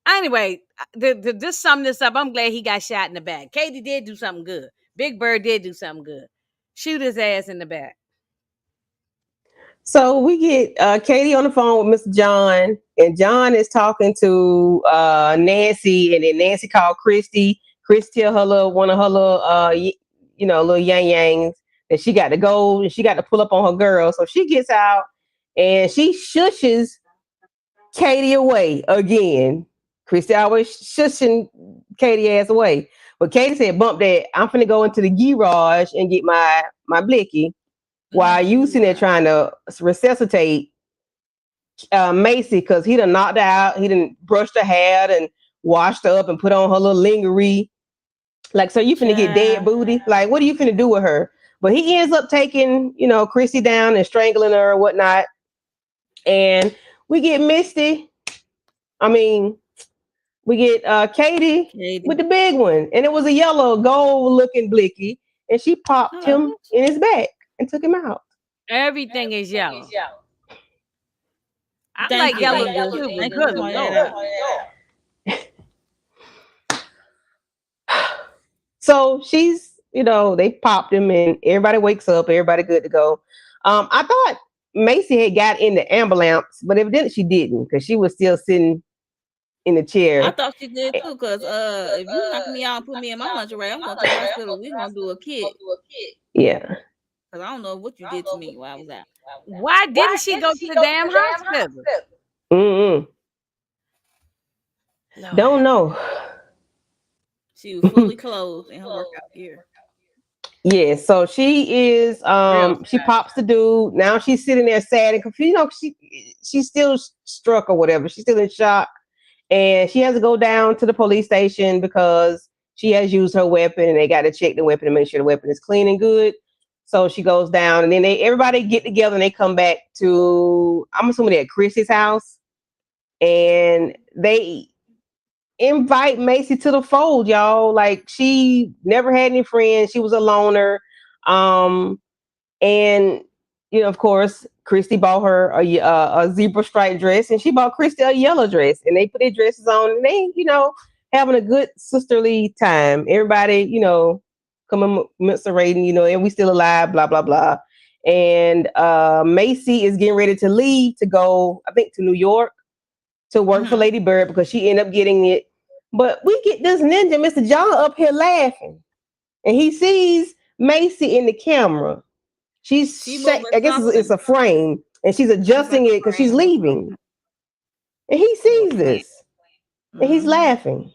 Speaker 4: anyway. Just sum this up. I'm glad he got shot in the back. Katie did do something good. Big Bird did do something good. Shoot his ass in the back.
Speaker 3: So we get Katie on the phone with Mr. John, and John is talking to Nancy, and then Nancy called Christy. Christy tell one of her little little yang yangs that she got to go and she got to pull up on her girl. So she gets out and she shushes Katie away again. Christy always shushing Katie ass away. But Katie said, bump that. I'm finna go into the garage and get my blicky while you sitting there trying to resuscitate Macy because he done knocked her out. He done brushed her hair and washed her up and put on her little lingerie. Like, so you finna get dead booty? Like, what are you finna do with her? But he ends up taking, Chrissy down and strangling her or whatnot. And we get Misty. I mean, we get Katie with the big one. And it was a yellow gold looking blicky. And she popped him in his back and took him out.
Speaker 4: Everything is yellow. I
Speaker 5: Thank
Speaker 4: like
Speaker 5: you,
Speaker 4: yellow
Speaker 5: Inga.
Speaker 4: too, but
Speaker 5: Thank you for
Speaker 4: good
Speaker 5: pointing
Speaker 4: Lord.
Speaker 5: that out.
Speaker 3: So she's, they popped him and everybody wakes up, everybody good to go. I thought Macy had got in the ambulance, but evidently she didn't because she was still sitting in the chair.
Speaker 5: I thought she did too, because if you knock me out and put me in my lingerie, I'm going to the hospital. We're going to do a kit.
Speaker 3: Yeah.
Speaker 5: Because I don't know what you did to me while I was out.
Speaker 4: Why didn't she go to the damn hospital?
Speaker 3: Mm-mm. Don't know.
Speaker 5: She was fully clothed in her workout gear.
Speaker 3: Yeah, so she is she pops the dude. Now she's sitting there sad and confused. She's still struck or whatever. She's still in shock. And she has to go down to the police station because she has used her weapon and they got to check the weapon and make sure the weapon is clean and good. So she goes down and then everybody get together and they come back to, I'm assuming at Chrissy's house. And they invite Macy to the fold, y'all. Like, she never had any friends. She was a loner. And of course, Christy bought her a zebra stripe dress, and she bought Christy a yellow dress, and they put their dresses on, and they, having a good sisterly time. Everybody, commiserating, and we still alive, blah blah blah. And Macy is getting ready to leave to go, I think, to New York to work for Lady Bird because she ended up getting it. But we get this ninja, Mr. John, up here laughing, and he sees Macy in the camera. I guess it's a frame, and she's adjusting it because she's leaving. And he
Speaker 5: Or
Speaker 3: sees
Speaker 5: plan.
Speaker 3: this. And he's
Speaker 5: Mm-hmm.
Speaker 3: laughing.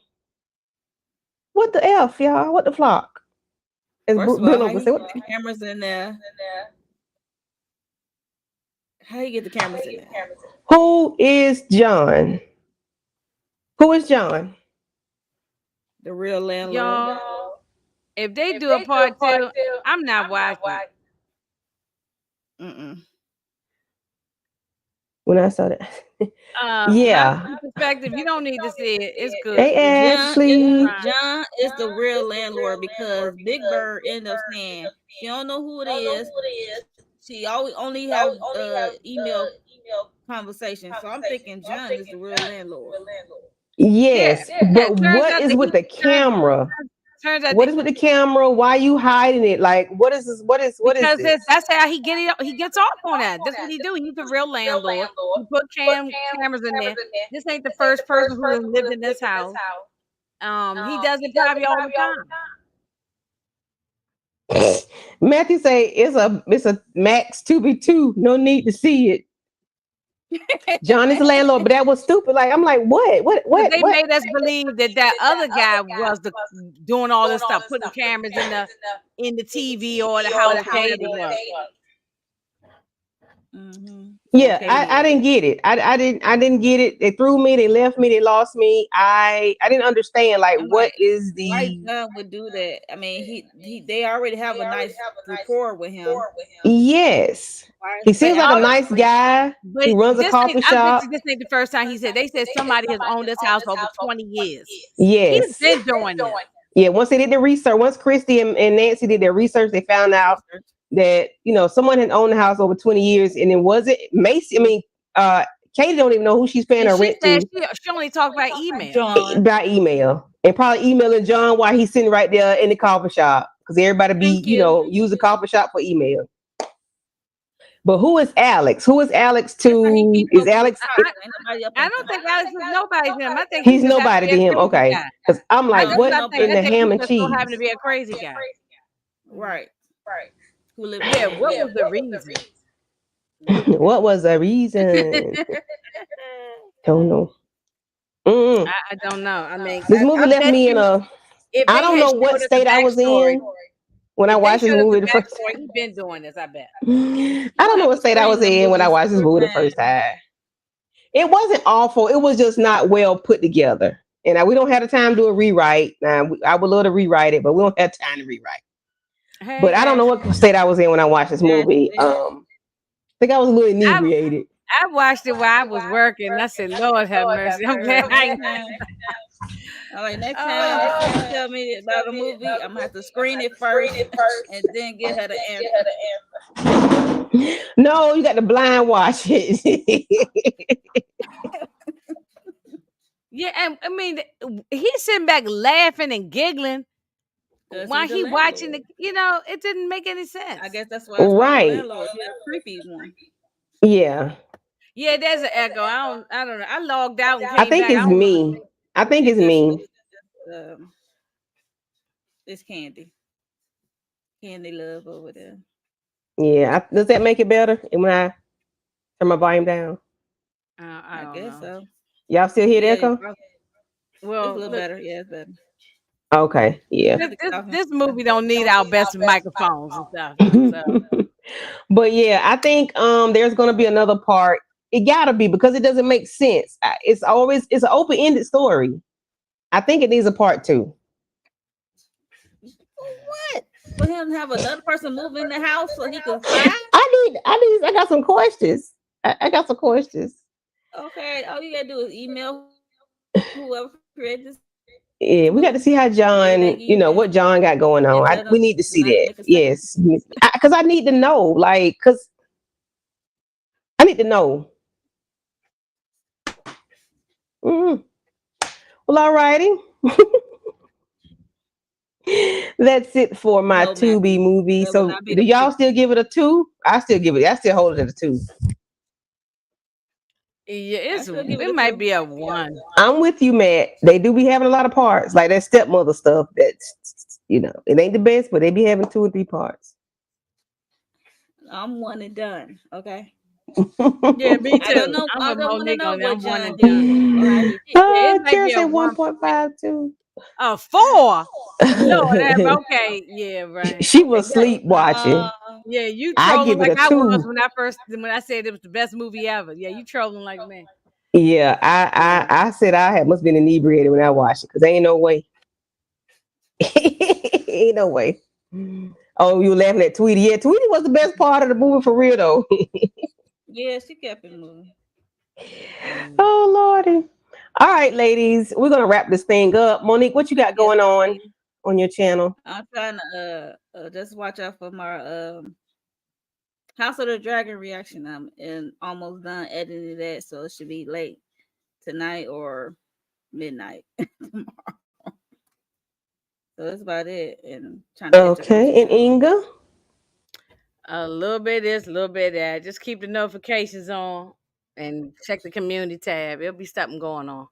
Speaker 3: What the F, y'all? What the flock? As
Speaker 5: First of all,
Speaker 3: Bill
Speaker 5: how
Speaker 3: over
Speaker 5: he
Speaker 3: say,
Speaker 5: get
Speaker 3: what?
Speaker 5: the cameras in there? How you get the cameras in there?
Speaker 3: Who is John? Who is John?
Speaker 5: The real landlord.
Speaker 4: Y'all, if they do a part two, I'm not watching it.
Speaker 5: Mm-mm.
Speaker 3: When I saw that.
Speaker 4: My
Speaker 3: Yeah.
Speaker 4: perspective, you don't need to see it. It's good.
Speaker 3: Hey
Speaker 4: It's
Speaker 3: Ashley.
Speaker 4: fine.
Speaker 5: John is the real landlord because Big Bird ended up saying she don't know who it is. She always only have email conversations. So I'm thinking John is the real landlord.
Speaker 4: Yeah,
Speaker 3: Yes.
Speaker 4: yeah.
Speaker 3: But
Speaker 4: Turns
Speaker 3: what
Speaker 4: out
Speaker 3: is
Speaker 4: that
Speaker 3: with the camera?
Speaker 4: turns out
Speaker 3: What
Speaker 4: that
Speaker 3: is with the camera? Why you hiding it? Like, what is this? What is
Speaker 4: because
Speaker 3: this?
Speaker 4: that's how he gets off on that. That's what he do. He's a real landlord. He put cameras in there. This ain't the first person who has lived in this house. He does it probably all the time.
Speaker 3: Matthew say it's a max 2B2. No need to see it. John is the landlord, but that was stupid. Like I'm like, what? What?
Speaker 4: Because
Speaker 3: What?
Speaker 4: they
Speaker 3: What?
Speaker 4: made us believe that that other guy was the doing all this stuff, putting cameras in the TV or the house or whatever it was.
Speaker 5: Mm-hmm. Or
Speaker 3: Yeah, I
Speaker 5: Katie.
Speaker 3: didn't get it. I didn't get it. They threw me. They left me. They lost me. I didn't understand. Like,
Speaker 5: I'm
Speaker 3: what
Speaker 5: like,
Speaker 3: is
Speaker 5: why
Speaker 3: the?
Speaker 5: John would do that? I mean, he they already have a nice rapport with him.
Speaker 3: Yes,
Speaker 5: Why
Speaker 3: he
Speaker 4: But
Speaker 3: seems like a
Speaker 4: all
Speaker 3: nice guy.
Speaker 4: but
Speaker 3: He runs a
Speaker 4: this ain't
Speaker 3: coffee
Speaker 4: I bet
Speaker 3: shop.
Speaker 4: you this ain't the first time he said they said somebody has owned this house for over 20 years. He's
Speaker 3: Yes.
Speaker 4: been doing this.
Speaker 3: Yeah, once they did the research, once Christy and Nancy did their research, they found
Speaker 5: his
Speaker 3: out
Speaker 5: research?
Speaker 3: that someone had owned the house over 20 years, and it wasn't Macy. I mean, Katie don't even know who she's paying
Speaker 4: And
Speaker 3: her
Speaker 4: she
Speaker 3: rent
Speaker 4: said
Speaker 3: to
Speaker 4: she only talked by email.
Speaker 5: John.
Speaker 3: by email, and probably emailing John while he's sitting right there in the coffee shop because everybody be
Speaker 5: Thank you.
Speaker 3: use the coffee shop for email. But who is Alex? Who is Alex
Speaker 5: That's how he
Speaker 3: to?
Speaker 5: keep
Speaker 3: Is
Speaker 5: up with
Speaker 3: Alex?
Speaker 5: Tyler. Ain't nobody up
Speaker 4: I
Speaker 5: on
Speaker 4: don't
Speaker 5: Tyler.
Speaker 4: think Alex is nobody to him. I think he
Speaker 3: He's
Speaker 4: just happens to
Speaker 3: nobody
Speaker 4: be
Speaker 3: to
Speaker 4: a
Speaker 3: him.
Speaker 4: crazy
Speaker 3: Okay,
Speaker 4: guy.
Speaker 3: because I'm
Speaker 5: I
Speaker 3: like,
Speaker 5: know
Speaker 3: what
Speaker 5: he
Speaker 4: I think.
Speaker 3: in
Speaker 5: nobody.
Speaker 4: I
Speaker 3: the
Speaker 4: think he
Speaker 3: ham and
Speaker 4: just so
Speaker 3: cheese?
Speaker 4: happened to be a crazy guy.
Speaker 5: Right. Who live in
Speaker 4: Yeah, what
Speaker 5: Kansas.
Speaker 4: was the reason?
Speaker 3: What was the reason? Don't know. Mm.
Speaker 4: I don't know. I mean,
Speaker 3: This
Speaker 4: I
Speaker 3: movie left
Speaker 4: bet
Speaker 3: me in
Speaker 4: you
Speaker 3: a.
Speaker 4: if
Speaker 3: I
Speaker 4: they
Speaker 3: don't
Speaker 4: had
Speaker 3: know what
Speaker 4: showed us the
Speaker 3: state I was
Speaker 4: backstory,
Speaker 3: in when I
Speaker 4: if they
Speaker 3: watched this
Speaker 4: showed us the
Speaker 3: movie the first
Speaker 4: backstory, he been doing this. I bet.
Speaker 3: time. I
Speaker 5: You
Speaker 3: don't
Speaker 5: gonna
Speaker 3: know
Speaker 5: have
Speaker 3: what
Speaker 5: to
Speaker 3: state I was
Speaker 5: screen the
Speaker 3: in when I
Speaker 5: movies
Speaker 3: watched this
Speaker 5: first
Speaker 3: movie the
Speaker 5: time.
Speaker 3: first time. It wasn't awful. It was just not well put together. And we don't have the time to do a rewrite. Now, I would love to rewrite it, but we don't have time to rewrite.
Speaker 4: Hey,
Speaker 3: But I don't know what
Speaker 4: Ashley.
Speaker 3: state I was in when I watched this movie.
Speaker 5: Ashley.
Speaker 3: I think I was a little
Speaker 4: I
Speaker 3: inebriated.
Speaker 4: I watched it while I was working. And I said, Lord have mercy. I'm glad
Speaker 5: Girl,
Speaker 4: I
Speaker 5: next
Speaker 4: ain't.
Speaker 5: time. I'm like, next time your
Speaker 4: Oh,
Speaker 5: sister tell me about a movie, I'm gonna have to screen it first and then get her the answer.
Speaker 3: No, you got to blind watch it.
Speaker 4: yeah. And I mean, he's sitting back laughing and giggling
Speaker 5: Cause
Speaker 4: while
Speaker 5: he's the
Speaker 4: he watching
Speaker 5: landlord.
Speaker 4: the. It didn't make any
Speaker 5: I
Speaker 4: sense.
Speaker 5: guess that's why it's called the
Speaker 3: Right.
Speaker 5: landlord. He's a creepy one.
Speaker 3: Yeah.
Speaker 4: Yeah, there's an echo. I don't know. I logged out and
Speaker 3: I
Speaker 4: came
Speaker 3: think
Speaker 4: back. I
Speaker 3: it's
Speaker 4: don't know.
Speaker 3: me. I think
Speaker 5: It's
Speaker 3: it's
Speaker 5: just
Speaker 3: me.
Speaker 5: it's Candy. Candy love over there.
Speaker 3: Yeah. Does that make it better when I turn my volume down?
Speaker 4: I
Speaker 5: I
Speaker 4: don't
Speaker 5: guess
Speaker 4: know.
Speaker 5: so.
Speaker 3: Y'all still hear the
Speaker 5: Yeah,
Speaker 3: echo?
Speaker 5: it's a
Speaker 4: Well,
Speaker 5: little
Speaker 4: look,
Speaker 5: better. Yeah, it's better.
Speaker 3: Okay.
Speaker 5: Just
Speaker 3: Yeah.
Speaker 5: keep it talking.
Speaker 4: this movie don't need our best microphones and stuff. So
Speaker 3: But yeah, I think there's gonna be another part. It gotta be because it doesn't make sense. It's an open ended story. I think it needs a part two.
Speaker 5: What? For him to have another person move in the house so he could spy?
Speaker 3: I got some questions. I got some questions.
Speaker 5: Okay, all you gotta do is email whoever created this movie.
Speaker 3: Yeah, we got to see how
Speaker 5: Maybe they give you the
Speaker 3: John,
Speaker 5: answer
Speaker 3: what John got going
Speaker 5: and
Speaker 3: on.
Speaker 5: tell them
Speaker 3: We need to
Speaker 5: not
Speaker 3: see
Speaker 5: to make a
Speaker 3: that.
Speaker 5: second.
Speaker 3: Yes, because I need to know. Like, because I need to know. Mm. Well, all righty. That's it for my
Speaker 5: No,
Speaker 3: Tubi
Speaker 5: Matthew,
Speaker 3: movie.
Speaker 5: that will
Speaker 3: So,
Speaker 5: not be
Speaker 3: do
Speaker 5: the
Speaker 3: y'all
Speaker 5: prequel.
Speaker 3: still give it a 2? I still give it. I still hold it at a 2.
Speaker 4: yeah,
Speaker 5: I still give it
Speaker 4: it
Speaker 5: a
Speaker 4: might
Speaker 5: two.
Speaker 4: be a one.
Speaker 3: I'm with you, Matt. They do be having a lot of parts, like that stepmother stuff. That's it ain't the best, but they be having 2 or 3 parts.
Speaker 5: I'm one and done. Okay.
Speaker 4: Yeah, me
Speaker 5: I don't
Speaker 4: too.
Speaker 5: know.
Speaker 4: I'm
Speaker 5: I
Speaker 4: with
Speaker 5: don't want to
Speaker 4: Monique
Speaker 5: know
Speaker 4: on that.
Speaker 5: what
Speaker 4: I'm one
Speaker 5: John
Speaker 4: and done.
Speaker 5: did or how he did.
Speaker 4: Yeah, it might
Speaker 3: Karen
Speaker 4: be a
Speaker 3: said
Speaker 4: one point.
Speaker 3: 1.52.
Speaker 4: A 4. Lord, okay, yeah, right.
Speaker 3: She
Speaker 4: Okay,
Speaker 3: was
Speaker 4: yeah,
Speaker 3: sleep watching.
Speaker 4: yeah. You
Speaker 3: I
Speaker 4: trolling
Speaker 3: give it
Speaker 4: like
Speaker 3: a
Speaker 4: I was
Speaker 3: 2.
Speaker 4: when I said it was the best movie ever. Yeah, you trolling like me.
Speaker 3: Yeah,
Speaker 4: Yeah.
Speaker 3: I said I had must been inebriated when I watched it because ain't no way. Ain't no way. Oh, you were laughing at Tweety. Yeah, Tweety was the best part of the movie for real though.
Speaker 5: Yeah, she kept it moving.
Speaker 4: Mm.
Speaker 3: Oh Lordy. All right, ladies, we're gonna wrap this thing up. Monique, what you got
Speaker 5: Yes,
Speaker 3: going
Speaker 5: please.
Speaker 3: on your channel?
Speaker 5: I'm trying to just watch out for my House of the Dragon reaction. I'm almost done editing that, so it should be late tonight or midnight. So that's about it. And trying to catch up on
Speaker 3: Okay, and
Speaker 5: some shows.
Speaker 3: Inga.
Speaker 4: A little bit this, a little bit that. Just keep the notifications on and check the community tab. It'll be something going on.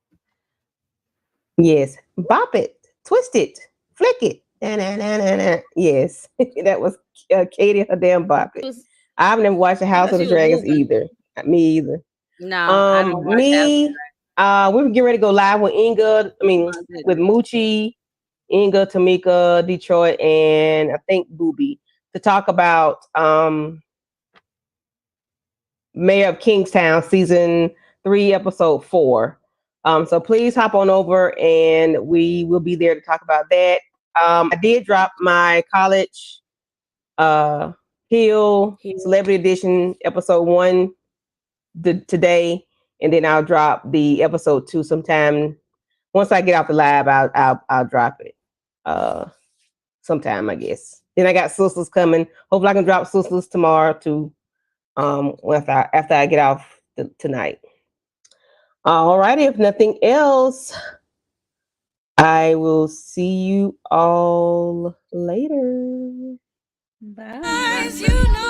Speaker 3: Yes, bop it, twist it, flick it. Na, na, na, na, na. Yes, that was Katie. Her damn bop it.
Speaker 5: Was,
Speaker 3: I've never watched the
Speaker 5: I
Speaker 3: House
Speaker 5: thought
Speaker 3: of the
Speaker 5: she was
Speaker 3: Dragons
Speaker 5: moving.
Speaker 3: either. Not me either.
Speaker 4: No, I don't watch House.
Speaker 3: Me. We were getting ready to go live with Inga. I mean,
Speaker 5: My
Speaker 3: with
Speaker 5: goodness.
Speaker 3: Moochie, Inga, Tamika, Detroit, and I think Booby to talk about Mayor of Kingstown season 3, episode 4. So please hop on over and we will be there to talk about that. I did drop my college uh Hill Celebrity Edition episode 1 today, and then I'll drop the episode 2 sometime. Once I get off the live, I'll drop it. Sometime I guess. Then I got Sisters coming. Hopefully I can drop Sisters tomorrow too. After I get off tonight. All right. If nothing else, I will see you all later.
Speaker 5: Bye.
Speaker 1: Eyes, you know